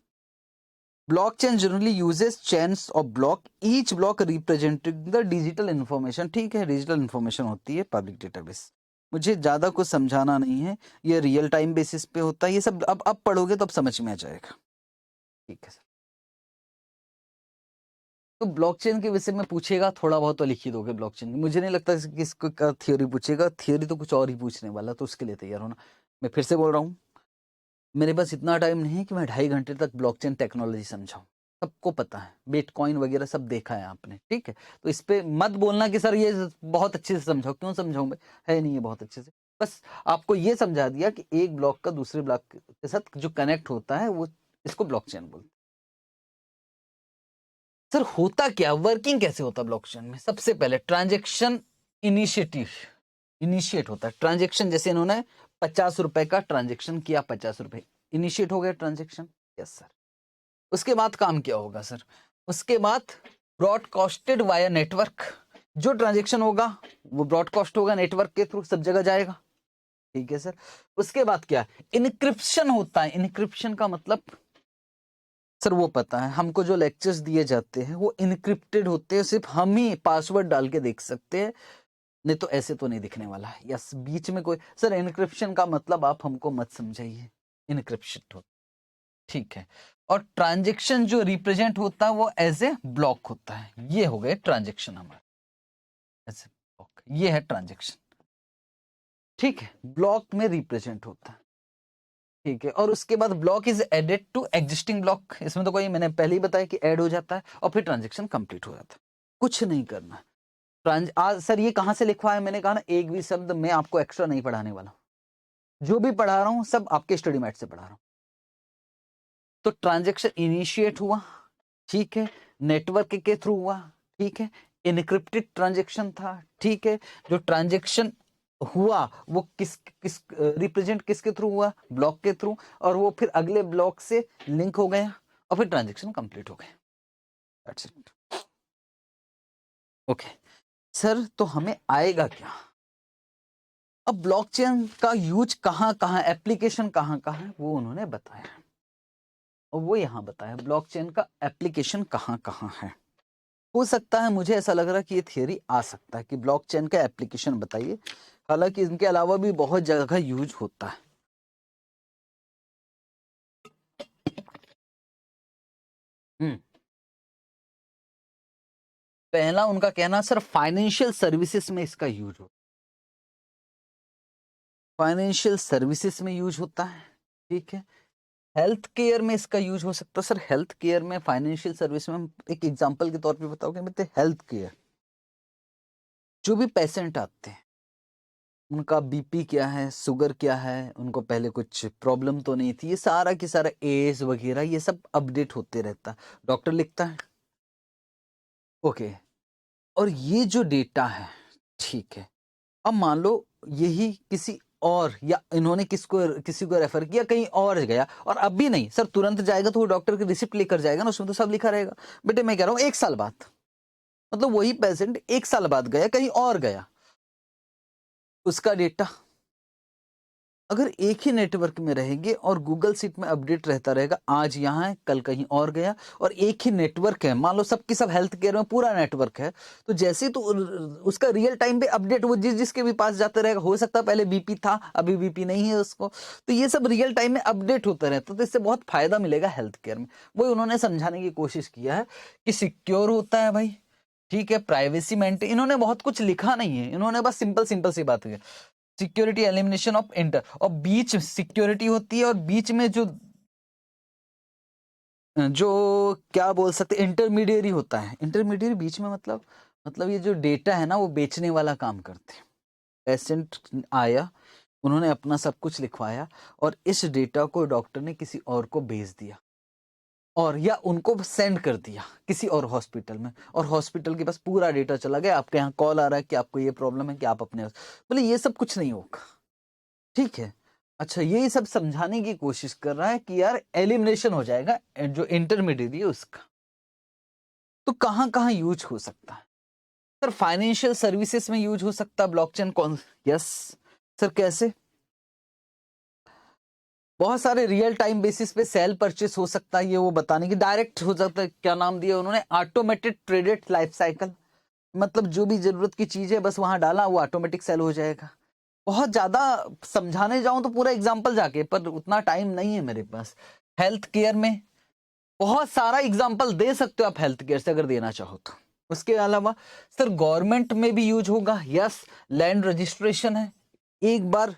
blockchain generally uses chains of block, each block representing the digital information. ठीक है, डिजिटल इन्फॉर्मेशन होती है पब्लिक डेटाबेस। मुझे ज्यादा कुछ समझाना नहीं है, ये रियल टाइम बेसिस पे होता है, ये सब अब पढ़ोगे तो अब समझ में आ जाएगा। ठीक है सर, तो ब्लॉकचेन के विषय में पूछेगा थोड़ा बहुत तो लिख ही दोगे ब्लॉकचेन। मुझे नहीं लगता कि इसको का थ्योरी पूछेगा, थ्योरी तो कुछ और ही पूछने वाला, तो उसके लिए तैयार होना। मैं फिर से बोल रहा हूँ, मेरे पास इतना टाइम नहीं है कि मैं 2.5 घंटे तक ब्लॉकचेन टेक्नोलॉजी समझाऊं। सबको पता है, बिटकॉइन वगैरह सब देखा है आपने। ठीक है, तो इस पे मत बोलना कि सर ये बहुत अच्छे से समझाओ, क्यों समझाऊं मैं, है नहीं ये बहुत अच्छे से। बस आपको ये समझा दिया कि एक ब्लॉक का दूसरे ब्लॉक के साथ जो कनेक्ट होता है वो इसको ब्लॉकचेन बोलते हैं। सर होता क्या, वर्किंग कैसे होता है ब्लॉकचेन में? सबसे पहले ट्रांजेक्शन इनिशिएट होता है। ट्रांजेक्शन जैसे इन्होंने 50 रुपए का ट्रांजेक्शन किया, 50 रुपए इनिशिएट हो गया ट्रांजेक्शन। Yes sir. उसके बाद काम क्या होगा सर? उसके बाद ब्रॉडकास्टेड वाया नेटवर्क, जो ट्रांजेक्शन होगा वो ब्रॉडकास्ट होगा नेटवर्क के थ्रू, सब जगह जाएगा। ठीक है सर। उसके बाद क्या, इनक्रिप्शन होता है। इनक्रिप्शन का मतलब सर वो पता है, हमको जो लेक्चर्स दिए जाते हैं वो इनक्रिप्टेड होते हैं, सिर्फ हम ही पासवर्ड डाल के देख सकते हैं, नहीं तो ऐसे तो नहीं दिखने वाला है। यस, बीच में कोई सर इनक्रिप्शन का मतलब आप हमको मत समझाइए, इनक्रिप्शन होता, ठीक है। और ट्रांजेक्शन जो रिप्रेजेंट होता है वो एज ए ब्लॉक होता है। ये हो गए ट्रांजेक्शन हमारे, एज ए ब्लॉक, ये है ट्रांजेक्शन। ठीक है, ब्लॉक में रिप्रेजेंट होता है। ठीक है, और उसके बाद block is added to existing block. इसमें तो कोई, मैंने पहले ही बताया कि ऐड हो जाता है और फिर ट्रांजेक्शन कंप्लीट हो जाता है। कुछ नहीं करना। आज सर ये कहां से लिखवा है? मैंने कहा ना, एक भी शब्द मैं आपको एक्स्ट्रा नहीं पढ़ाने वाला, जो भी पढ़ा रहा हूं सब आपके स्टडी मैट से पढ़ा रहा हूं। तो ट्रांजेक्शन इनिशिएट हुआ, ठीक है, नेटवर्क के थ्रू हुआ, ठीक है, इनक्रिप्टेड ट्रांजेक्शन था, ठीक है। जो ट्रांजेक्शन हुआ वो किस किस रिप्रेजेंट किसके थ्रू हुआ? ब्लॉक के थ्रू, और वो फिर अगले ब्लॉक से लिंक हो गया और फिर ट्रांजेक्शन कंप्लीट हो गया। That's it. ओके सर, तो हमें आएगा क्या? अब ब्लॉकचेन का यूज कहां कहां, एप्लीकेशन कहां कहां है, वो उन्होंने बताया, और वो यहां बताया ब्लॉकचेन का एप्लीकेशन कहां कहां है। हो सकता है, मुझे ऐसा लग रहा है कि ये थियरी आ सकता है कि ब्लॉकचेन का एप्लीकेशन बताइए, हालांकि इनके अलावा भी बहुत जगह यूज होता है। पहला उनका कहना सर फाइनेंशियल सर्विसेज में इसका यूज होता है, फाइनेंशियल सर्विसेज में यूज होता है, ठीक है। हेल्थ केयर में इसका यूज हो सकता है सर, हेल्थ केयर में, फाइनेंशियल सर्विस में। एक एग्जांपल के तौर पे बताओगे, मतलब हेल्थ केयर, जो भी पेशेंट आते हैं उनका बीपी क्या है, शुगर क्या है, उनको पहले कुछ प्रॉब्लम तो नहीं थी, ये सारा की सारा एज वगैरह ये सब अपडेट होते रहता है, डॉक्टर लिखता है। ओके, और ये जो डेटा है, ठीक है, अब मान लो यही किसी और, या इन्होंने किसी को रेफर किया, कहीं और गया, और अब भी नहीं सर तुरंत जाएगा तो वो डॉक्टर की रिसिप्ट लेकर जाएगा ना, उसमें तो सब लिखा रहेगा। बेटे मैं कह रहा हूँ 1 साल बाद, मतलब वही पेशेंट 1 साल बाद गया, कहीं और गया, उसका डेटा अगर एक ही नेटवर्क में रहेंगे और गूगल शीट में अपडेट रहता रहेगा, आज यहाँ है कल कहीं और गया, और एक ही नेटवर्क है, मान लो सबकी सब हेल्थ केयर में पूरा नेटवर्क है, तो जैसे ही तो उसका रियल टाइम पे अपडेट वो जिसके भी पास जाता रहेगा, हो सकता है पहले बीपी था अभी बीपी नहीं है उसको, तो ये सब रियल टाइम में अपडेट होता रहता, तो इससे बहुत फायदा मिलेगा हेल्थ केयर में। वही उन्होंने समझाने की कोशिश किया है कि सिक्योर होता है भाई, ठीक है, प्राइवेसी मेंटेन, इन्होंने बहुत कुछ लिखा नहीं है, इन्होंने बस सिंपल सिंपल सी बात की, सिक्योरिटी एलिमिनेशन ऑफ इंटर, और बीच सिक्योरिटी होती है, और बीच में जो जो क्या बोल सकते इंटरमीडियरी होता है, इंटरमीडियरी बीच में, मतलब ये जो डेटा है ना वो बेचने वाला काम करते हैं। पेशेंट आया, उन्होंने अपना सब कुछ लिखवाया, और इस डेटा को डॉक्टर ने किसी और को भेज दिया, और या उनको सेंड कर दिया किसी और हॉस्पिटल में, और हॉस्पिटल के पास पूरा डेटा चला गया, आपके यहाँ कॉल आ रहा है कि आपको ये प्रॉब्लम है कि आप अपने, बोले ये सब कुछ नहीं होगा, ठीक है। अच्छा, यही सब समझाने की कोशिश कर रहा है कि यार एलिमिनेशन हो जाएगा जो इंटरमीडिएट है उसका। तो कहां कहां यूज हो सकता है सर? फाइनेंशियल सर्विसेज में यूज हो सकता है ब्लॉकचेन, कौन? यस सर, कैसे? बहुत सारे रियल टाइम बेसिस पे सेल परचेस हो सकता है, ये वो बताने की, डायरेक्ट हो सकता है, क्या नाम दिया उन्होंने, ऑटोमेटेड ट्रेडेड लाइफ साइकिल, मतलब जो भी जरूरत की चीज है बस वहां डाला, वो ऑटोमेटिक सेल हो जाएगा। बहुत ज्यादा समझाने जाऊं तो पूरा एग्जांपल जाके, पर उतना टाइम नहीं है मेरे पास। हेल्थ केयर में बहुत सारा एग्जांपल दे सकते हो आप, हेल्थ केयर से अगर देना चाहो तो। उसके अलावा सर गवर्नमेंट में भी यूज होगा, यस, लैंड रजिस्ट्रेशन है, एक बार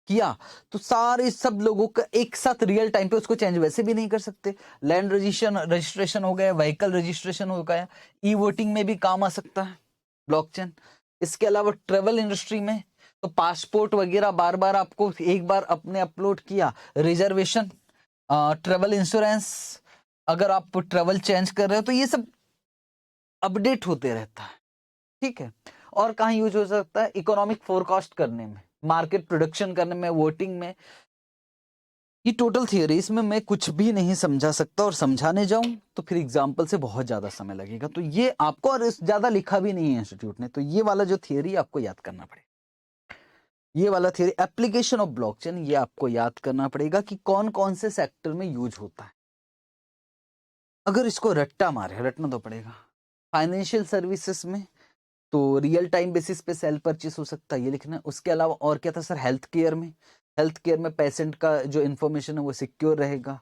किया तो सारे सब लोगों का एक साथ रियल टाइम पे, उसको चेंज वैसे भी नहीं कर सकते। लैंड रजिस्ट्रेशन हो गया, व्हीकल रजिस्ट्रेशन हो गया, ई वोटिंग में भी काम आ सकता है ब्लॉकचेन। इसके अलावा ट्रेवल इंडस्ट्री में तो पासपोर्ट वगैरह बार बार आपको एक बार अपने अपलोड किया, रिजर्वेशन, ट्रेवल इंश्योरेंस, अगर आप ट्रेवल चेंज कर रहे हो तो ये सब अपडेट होते रहता है, ठीक है। और कहाँ यूज हो सकता है? इकोनॉमिक फोरकास्ट करने में, मार्केट प्रोडिक्शन करने में, वोटिंग में। ये टोटल थियरी, इसमें मैं कुछ भी नहीं समझा सकता, और समझाने जाऊं तो फिर एग्जाम्पल से बहुत ज्यादा समय लगेगा। तो ये आपको, और ज्यादा लिखा भी नहीं है इंस्टीट्यूट ने, तो ये वाला जो थियरी आपको याद करना पड़ेगा। ये वाला थियरी एप्लीकेशन ऑफ ब्लॉकचेन, ये आपको याद करना पड़ेगा कि कौन कौन से सेक्टर में यूज होता है। अगर इसको रट्टा मारे, रटना तो पड़ेगा। फाइनेंशियल सर्विसेज में तो रियल टाइम बेसिस पे सेल परचेस हो सकता है, ये लिखना है। उसके अलावा और क्या था सर? हेल्थ केयर में, हेल्थ केयर में पेशेंट का जो इन्फॉर्मेशन है वो सिक्योर रहेगा,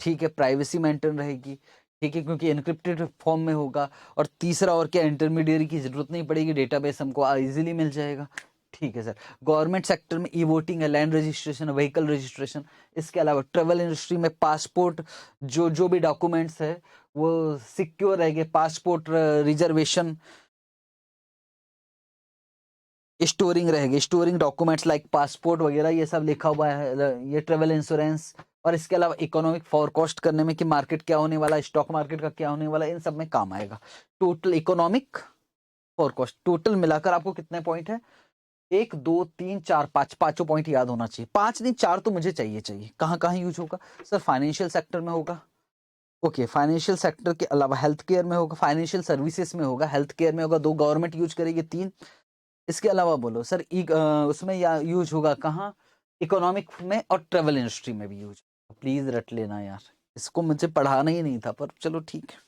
ठीक है, प्राइवेसी मेंटेन रहेगी, ठीक है, क्योंकि एनक्रिप्टेड फॉर्म में होगा। और तीसरा और क्या? इंटरमीडियरी की जरूरत नहीं पड़ेगी, डेटाबेस हमको इजीली मिल जाएगा, ठीक है सर। गवर्नमेंट सेक्टर में ई वोटिंग है, लैंड रजिस्ट्रेशन, व्हीकल रजिस्ट्रेशन। इसके अलावा ट्रेवल इंडस्ट्री में पासपोर्ट, जो जो भी डॉक्यूमेंट्स है वो सिक्योर रहेंगे, पासपोर्ट, रिजर्वेशन, स्टोरिंग रहेगी, स्टोरिंग डॉक्यूमेंट्स लाइक पासपोर्ट वगैरह, ये सब लिखा हुआ है, ये ट्रेवल इंश्योरेंस। और इसके अलावा इकोनॉमिक फोरकास्ट करने में कि मार्केट क्या होने वाला है, स्टॉक मार्केट का क्या होने वाला है, इन सब में काम आएगा। टोटल इकोनॉमिक फोरकास्ट, टोटल मिलाकर आपको कितने पॉइंट है? 1 2 3 4 5, पांचों पॉइंट याद होना चाहिए। 5 नहीं 4 तो मुझे चाहिए। कहाँ कहाँ यूज होगा सर? फाइनेंशियल सेक्टर में होगा, ओके। फाइनेंशियल सेक्टर के अलावा हेल्थ केयर में होगा, फाइनेंशियल सर्विसेज में होगा, हेल्थ केयर में होगा, 2 गवर्नमेंट यूज करेगी, 3। इसके अलावा बोलो सर, उसमें या यूज होगा कहाँ? इकोनॉमिक में और ट्रेवल इंडस्ट्री में भी यूज। प्लीज रट लेना यार, इसको मुझे पढ़ाना ही नहीं था, पर चलो ठीक है,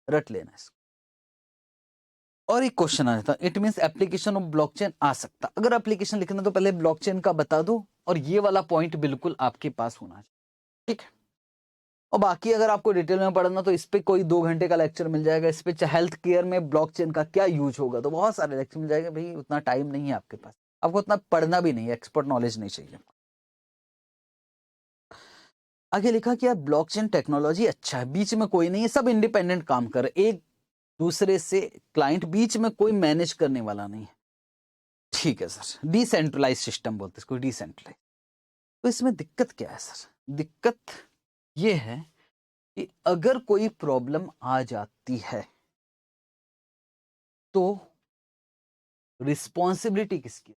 रट लेना इसको। और एक क्वेश्चन आया था, it means application of blockchain आ सकता। अगर एप्लीकेशन लिखना तो पहले ब्लॉकचेन का बता दो, और ये वाला पॉइंट बिल्कुल आपके पास होना चाहिए, ठीक है। और बाकी अगर आपको डिटेल में पढ़ना तो इस पे कोई 2 घंटे का लेक्चर मिल जाएगा। इस पे हेल्थ केयर में ब्लॉकचेन का क्या यूज होगा, तो बहुत सारे लेक्चर मिल जाएंगे। भाई उतना टाइम नहीं है आपके पास, आपको उतना पढ़ना भी नहीं है, एक्सपर्ट नॉलेज नहीं चाहिए। आगे लिखा कि यार ब्लॉकचेन टेक्नोलॉजी अच्छा है, बीच में कोई नहीं है, सब इंडिपेंडेंट काम कर रहे, एक दूसरे से क्लाइंट, बीच में कोई मैनेज करने वाला नहीं है, ठीक है सर। डिसेंट्रलाइज सिस्टम बोलते हैं इसको, डिसेंट्रलाइज। तो इसमें दिक्कत क्या है सर? दिक्कत ये है कि अगर कोई प्रॉब्लम आ जाती है तो रिस्पॉन्सिबिलिटी किसकी?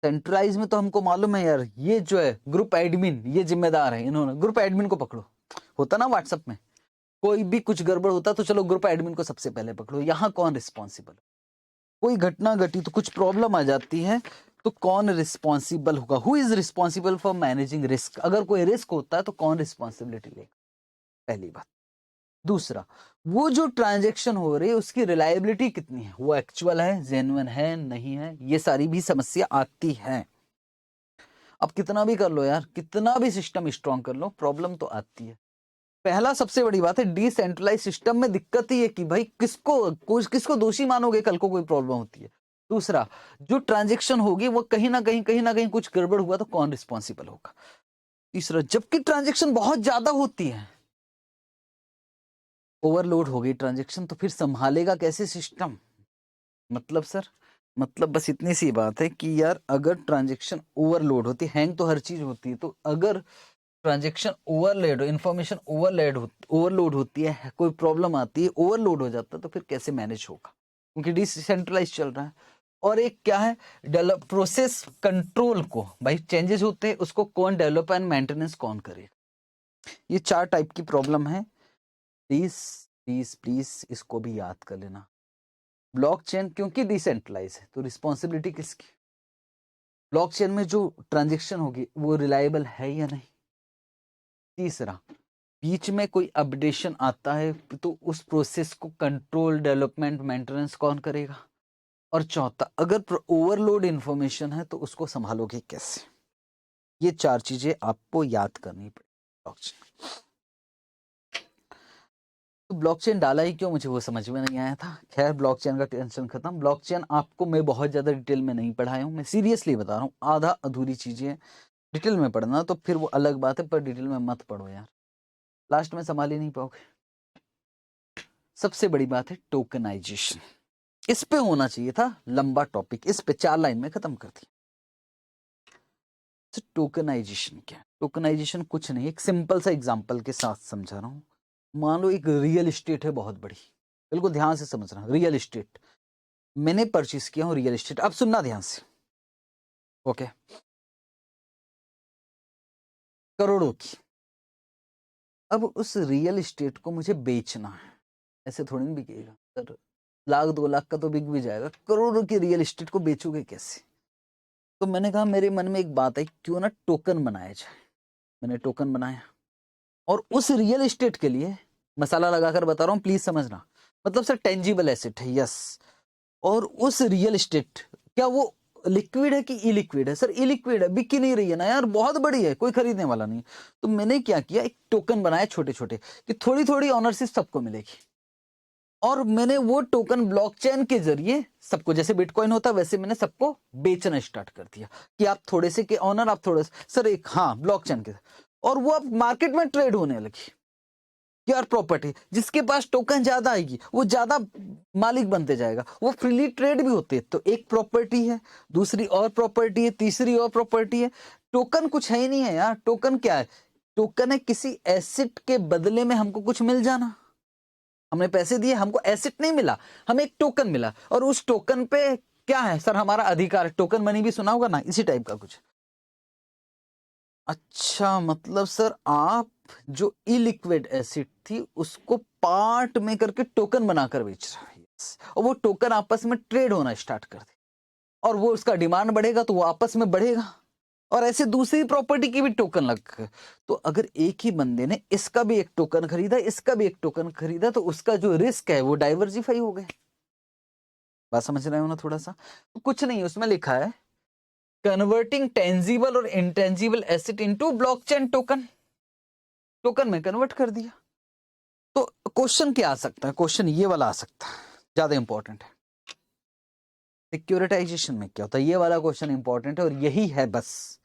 सेंट्रलाइज में तो हमको मालूम है यार, ये जो है ग्रुप एडमिन, ये जिम्मेदार है, इन्होंने ग्रुप एडमिन को पकड़ो। होता ना व्हाट्सएप में कोई भी कुछ गड़बड़ होता तो चलो ग्रुप एडमिन को सबसे पहले पकड़ो। यहाँ कौन रिस्पॉन्सिबल? कोई घटना घटी तो कुछ प्रॉब्लम आ जाती है तो कौन रिस्पॉन्सिबल होगा? Who is responsible for managing risk? अगर कोई रिस्क होता है तो कौन रिस्पॉन्सिबिलिटी लेगा? पहली बात। दूसरा, वो जो ट्रांजेक्शन हो रही है उसकी रिलायबिलिटी कितनी है, वो एक्चुअल है, जेन्युइन है, नहीं है, ये सारी भी समस्या आती है। अब कितना भी कर लो यार, कितना भी सिस्टम स्ट्रॉन्ग कर लो, प्रॉब्लम तो आती है। पहला सबसे बड़ी बात है, डिसेंट्रलाइज सिस्टम में दिक्कत ही है कि भाई किसको दोषी मानोगे कल को कोई प्रॉब्लम होती है। दूसरा, जो ट्रांजेक्शन होगी वो कहीं ना कहीं कुछ गड़बड़ हुआ तो कौन रिस्पॉन्सिबल होगा? तीसरा, जबकि ट्रांजेक्शन बहुत ज्यादा होती है, ओवरलोड हो गई ट्रांजेक्शन, तो फिर संभालेगा कैसे सिस्टम? मतलब सर, मतलब बस इतनी सी बात है कि यार अगर ट्रांजेक्शन ओवरलोड होती, हैंग तो हर चीज होती है, तो अगर ट्रांजेक्शन ओवरलोड, इंफॉर्मेशन ओवरलोड होती है, कोई प्रॉब्लम आती है, ओवरलोड हो जाता है, तो फिर कैसे मैनेज होगा? क्योंकि डिसेंट्रलाइज चल रहा है। और एक क्या है, डेवलप प्रोसेस कंट्रोल को, भाई चेंजेस होते हैं उसको कौन डेवलप एंड मेंटेनेंस कौन करेगा? ये 4 टाइप की प्रॉब्लम है। प्लीज प्लीज प्लीज इसको भी याद कर लेना। ब्लॉकचेन क्योंकि डिसेंट्रलाइज है तो रिस्पॉन्सिबिलिटी किसकी? ब्लॉकचेन में जो ट्रांजेक्शन होगी वो रिलायबल है या नहीं? तीसरा, बीच में कोई अपडेशन आता है तो उस प्रोसेस को कंट्रोल, डेवलपमेंट, मेंटेनेंस कौन करेगा? और चौथा, अगर ओवरलोड इंफॉर्मेशन है तो उसको संभालोगे कैसे? ये 4 चीजें आपको याद करनी पड़ेगी ब्लॉकचेन। तो ब्लॉकचेन डाला ही क्यों, मुझे वो समझ में नहीं आया था। खैर ब्लॉकचेन का टेंशन खत्म। ब्लॉकचेन आपको मैं बहुत ज्यादा डिटेल में नहीं पढ़ाया हूँ, मैं सीरियसली बता रहा हूँ, आधा अधूरी चीजें डिटेल में पढ़ना तो फिर वो अलग बात है, पर डिटेल में मत पढ़ो यार, लास्ट में संभाल ही नहीं पाओगे। सबसे बड़ी बात है टोकनाइजेशन। इस पे होना चाहिए था लंबा टॉपिक, इस पे 4 लाइन में खत्म कर दिया। तो टोकनाइजेशन क्या है? टोकनाइजेशन कुछ नहीं, एक सिंपल सा एग्जांपल के साथ समझा रहा हूँ। मान लो एक रियल एस्टेट है बहुत बड़ी, बिल्कुल ध्यान से समझना, रियल एस्टेट मैंने परचेस किया हूँ, रियल एस्टेट, अब सुनना ध्यान से, ओके, करोड़ों की। अब उस रियल एस्टेट को मुझे बेचना है, ऐसे थोड़ी नहीं बिकेगा सर, 1 लाख 2 लाख का तो बिक भी जाएगा, करोड़ों की रियल एस्टेट को बेचोगे कैसे? तो मैंने कहा, मेरे मन में एक बात आई, क्यों ना टोकन बनाया जाए। मैंने टोकन बनाया, और उस रियल एस्टेट के लिए मसाला लगाकर बता रहा हूं, प्लीज समझना, मतलब सर टेंजिबल एसेट है, यस। और उस रियल एस्टेट, क्या वो लिक्विड है कि इलिक्विड है? सर इलिक्विड है, बिक ही नहीं रही है ना यार, बहुत बड़ी है, कोई खरीदने वाला नहीं। तो मैंने क्या किया, एक टोकन बनाया छोटे छोटे, कि थोड़ी थोड़ी ऑनरशिप सबको मिलेगी, और मैंने वो टोकन ब्लॉकचेन के जरिए सबको, जैसे बिटकॉइन होता है वैसे मैंने सबको बेचना स्टार्ट कर दिया, कि आप थोड़े से के ऑनर, आप थोड़े से सर, एक हाँ ब्लॉकचेन के, और वो अब मार्केट में ट्रेड होने लगी। यार प्रॉपर्टी, जिसके पास टोकन ज्यादा आएगी वो ज्यादा मालिक बनते जाएगा, वो फ्रीली ट्रेड भी होते हैं। तो एक प्रॉपर्टी है, दूसरी और प्रॉपर्टी है, तीसरी और प्रॉपर्टी है। टोकन कुछ है ही नहीं है यार, टोकन क्या है? टोकन है किसी एसेट के बदले में हमको कुछ मिल जाना। हमने पैसे दिए, हमको एसेट नहीं मिला, हमें एक टोकन मिला, और उस टोकन पे क्या है सर, हमारा अधिकार। टोकन मनी भी सुना होगा ना, इसी टाइप का कुछ। अच्छा, मतलब सर आप जो इलिक्विड एसिड थी उसको पार्ट में करके टोकन बनाकर बेच रहा है, और वो टोकन आपस में ट्रेड होना स्टार्ट कर दे, और वो उसका डिमांड बढ़ेगा तो वो आपस में बढ़ेगा, और ऐसे दूसरी प्रॉपर्टी की भी टोकन लग गए। तो अगर एक ही बंदे ने इसका भी एक टोकन खरीदा, इसका भी एक टोकन खरीदा, तो उसका जो रिस्क है वो डाइवर्सिफाई हो गया। बात समझ रहे हो ना थोड़ा सा? तो कुछ नहीं, उसमें लिखा है कन्वर्टिंग टेंजिबल और intangible asset into blockchain token, token में कन्वर्ट कर दिया। तो क्वेश्चन क्या आ सकता है? क्वेश्चन ये वाला आ सकता है, ज्यादा इंपॉर्टेंट है। सिक्योरिटाइजेशन में क्या होता है, ये वाला क्वेश्चन इंपॉर्टेंट है, और यही है बस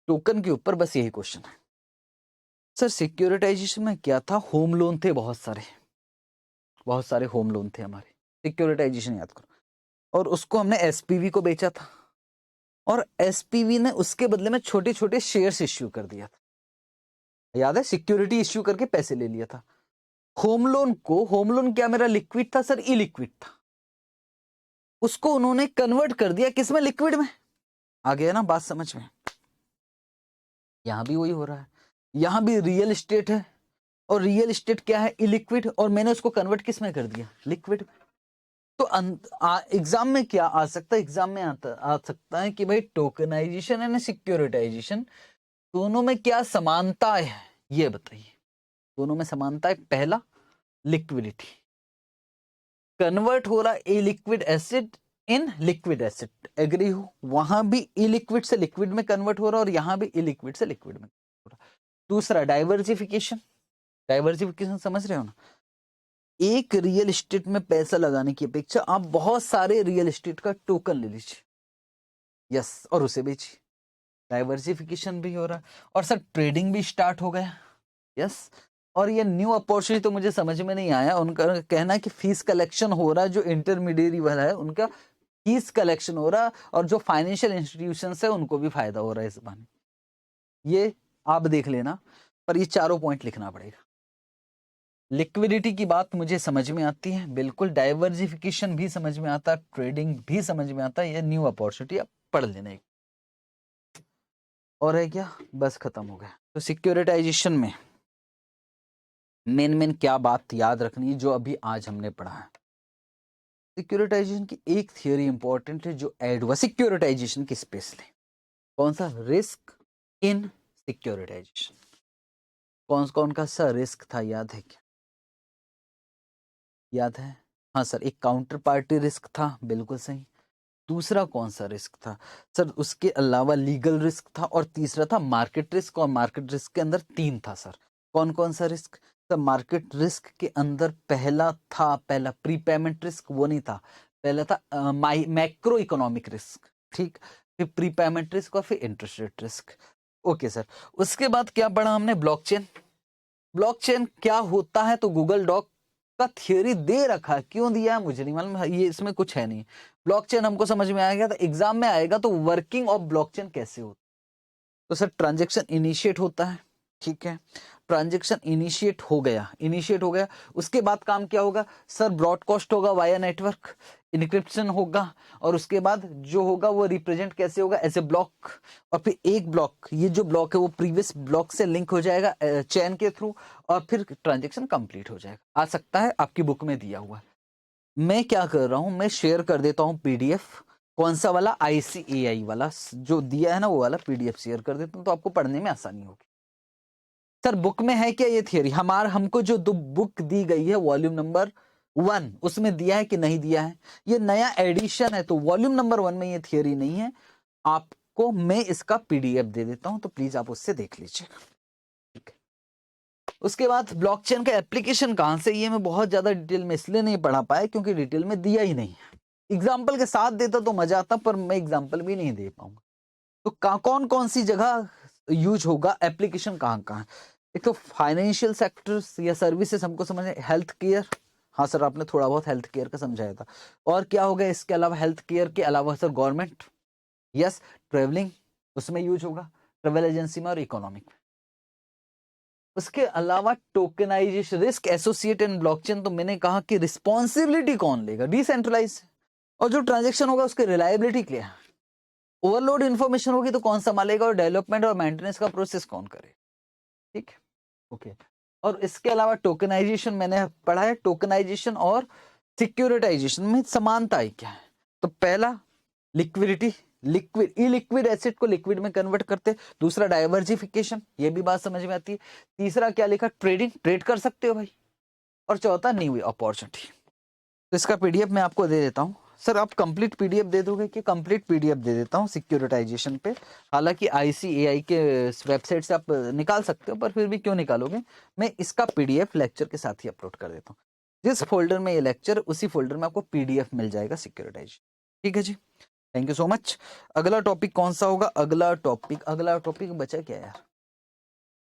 टोकन के ऊपर, बस यही क्वेश्चन है। सर सिक्योरिटाइजेशन में क्या था, होम लोन थे बहुत सारे, बहुत सारे होम लोन थे हमारे, सिक्योरिटाइजेशन याद करो, और उसको हमने एसपीवी को बेचा था, और एसपीवी ने उसके बदले में छोटे छोटे शेयर्स इश्यू कर दिया था, याद है, सिक्योरिटी इश्यू करके पैसे ले लिया था। होम लोन को, होम लोन क्या मेरा लिक्विड था सर? इलिक्विड था, उसको उन्होंने कन्वर्ट कर दिया किसमें? लिक्विड में। आ गया ना बात समझ में? यहां भी वही हो रहा है, यहां भी रियल एस्टेट है, और रियल एस्टेट क्या है? इलिक्विड, और मैंने उसको कन्वर्ट किस में कर दिया? लिक्विड में। तो एग्जाम में क्या आ सकता है? एग्जाम में आ सकता है कि भाई टोकनाइजेशन एंड सिक्योरिटाइजेशन दोनों में क्या समानता है, ये बताइए। दोनों में समानता है, पहला लिक्विडिटी, कन्वर्ट हो रहा a liquid asset in liquid asset, agree हो? वहां भी इलिक्विड से लिक्विड में कन्वर्ट हो रहा, और यहां भी इलिक्विड से लिक्विड में हो रहा। दूसरा डाइवर्सिफिकेशन, डाइवर्सिफिकेशन समझ रहे हो ना? एक रियल एस्टेट में पैसा लगाने की अपेक्षा आप बहुत सारे रियल एस्टेट का टोकन ले लीजिए, यस, और उसे बेचिए, डाइवर्सिफिकेशन भी हो रहा है, और सर ट्रेडिंग भी स्टार्ट हो गया, यस। और ये न्यू अपॉर्चुनिटी तो मुझे समझ में नहीं आया, उनका कहना है कि फीस कलेक्शन हो रहा है, जो इंटरमीडिएरी वाला है उनका फीस कलेक्शन हो रहा, और जो फाइनेंशियल इंस्टीट्यूशंस है उनको भी फायदा हो रहा है इस बहाने। ये आप देख लेना, पर ये चारों पॉइंट लिखना पड़ेगा। लिक्विडिटी की बात मुझे समझ में आती है बिल्कुल, डाइवर्सिफिकेशन भी समझ में आता है, ट्रेडिंग भी समझ में आता है, ये न्यू अपॉर्चुनिटी आप पढ़ लेना। और है क्या? बस खत्म हो गया। तो सिक्योरिटाइजेशन में मेन क्या बात याद रखनी है जो अभी आज हमने पढ़ा है? सिक्योरिटाइजेशन की एक थियोरी इंपॉर्टेंट है जो ऐड हुआ सिक्योरिटाइजेशन की स्पेशली, कौन सा? Risk in securitisation. कौन कौन का सा रिस्क था, याद है क्या? याद है? हाँ सर, एक काउंटर पार्टी रिस्क था, बिल्कुल सही। दूसरा कौन सा रिस्क था सर? उसके अलावा लीगल रिस्क था, और तीसरा था मार्केट रिस्क, और मार्केट रिस्क के अंदर 3 था सर। कौन कौन सा रिस्क? सर मार्केट रिस्क के अंदर पहला प्रीपेमेंट रिस्क, वो नहीं था, पहला था मैक्रो इकोनॉमिक रिस्क, ठीक, फिर प्रीपेमेंट रिस्क, और फिर interest rate risk. Okay sir, उसके बाद क्या पढ़ा हमने? ब्लॉकचेन। ब्लॉकचेन क्या होता है? तो गूगल डॉक का थियोरी दे रखा है, क्यों दिया है मुझे नहीं मालूम, ये इसमें कुछ है नहीं। ब्लॉकचेन हमको समझ में आ गया, तो एग्जाम में आएगा तो वर्किंग ऑफ ब्लॉकचेन कैसे होता है। तो सर ट्रांजेक्शन इनिशिएट होता है, ठीक है, ट्रांजेक्शन इनिशिएट हो गया, उसके बाद काम क्या होगा सर, ब्रॉडकास्ट होगा वाया नेटवर्क, इनक्रिप्शन होगा, और उसके बाद जो होगा वो रिप्रेजेंट कैसे होगा, एज ए ब्लॉक, और फिर एक ब्लॉक, ये जो ब्लॉक है वो प्रीवियस ब्लॉक से लिंक हो जाएगा चैन के थ्रू, और फिर ट्रांजेक्शन कंप्लीट हो जाएगा। आ सकता है, आपकी बुक में दिया हुआ है। मैं क्या कर रहा हूं, मैं शेयर कर देता हूं पीडीएफ, कौन सा वाला, आईसीएआई वाला जो दिया है ना, वो वाला पीडीएफ शेयर कर देता हूं, तो आपको पढ़ने में आसानी होगी। सर बुक में है क्या ये थियरी, हमको जो बुक दी गई है वॉल्यूम नंबर 1, उसमें दिया है कि नहीं दिया है, ये नया एडिशन है, तो वॉल्यूम नंबर 1 में ये थियरी नहीं है। आपको मैं इसका पीडीएफ दे देता हूं, तो प्लीज आप उससे देख लीजिएगा, ठीक है। उसके बाद ब्लॉकचेन का एप्लीकेशन कहां से, ये मैं बहुत ज्यादा डिटेल में इसलिए नहीं पढ़ा पाया क्योंकि डिटेल में दिया ही नहीं है। एग्जाम्पल के साथ देता तो मजा आता, पर मैं एग्जाम्पल भी नहीं दे पाऊंगा। तो कौन कौन सी जगह यूज होगा, एप्लीकेशन कहाँ कहाँ। एक तो फाइनेंशियल सेक्टर्स या सर्विसेज हमको समझ, हेल्थ केयर, हाँ सर आपने थोड़ा बहुत हेल्थ केयर का समझाया था, और क्या होगा इसके अलावा, हेल्थ केयर के अलावा सर गवर्नमेंट, यस, ट्रेवलिंग उसमें यूज होगा, ट्रेवल एजेंसी में और इकोनॉमिक में। उसके अलावा tokenisation, risk associate in blockchain, तो मैंने कहा कि रिस्पॉन्सिबिलिटी कौन लेगा, डिसेंट्रलाइज, और जो ट्रांजेक्शन होगा उसकी रिलायबिलिटी क्या है, ओवरलोड इन्फॉर्मेशन होगी तो कौन संभालेगा, और डेवलपमेंट और मेंटेनेंस का प्रोसेस कौन करे, ठीक, ओके। और इसके अलावा टोकनाइजेशन मैंने पढ़ा है, टोकनाइजेशन और सिक्योरिटाइजेशन में समानता क्या है। तो पहला लिक्विडिटी, इलिक्विड एसेट को लिक्विड में कन्वर्ट करते, दूसरा डाइवर्सिफिकेशन, ये भी बात समझ में आती है, तीसरा क्या लिखा, ट्रेडिंग, ट्रेड कर सकते हो भाई, और चौथा न्यू अपॉर्चुनिटी। तो इसका पीडीएफ मैं आपको दे देता हूँ सर, आप कंप्लीट पीडीएफ दे दोगे कि कंप्लीट पीडीएफ दे देता हूँ सिक्योरिटाइजेशन पे, हालांकि आईसीएआई के वेबसाइट से आप निकाल सकते हो, पर फिर भी क्यों निकालोगे, मैं इसका पीडीएफ लेक्चर के साथ ही अपलोड कर देता हूँ। जिस फोल्डर में ये लेक्चर, उसी फोल्डर में आपको पीडीएफ मिल जाएगा सिक्योरिटाइजेशन, ठीक है जी, थैंक यू सो मच। अगला टॉपिक कौन सा होगा, अगला टॉपिक बचा क्या यार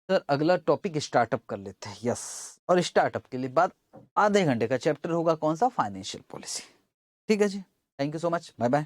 सर, अगला टॉपिक स्टार्टअप कर लेते हैं, यस, और स्टार्टअप के लिए बाद आधे घंटे का चैप्टर होगा, कौन सा, फाइनेंशियल पॉलिसी, ठीक है जी, thank you so much, bye bye.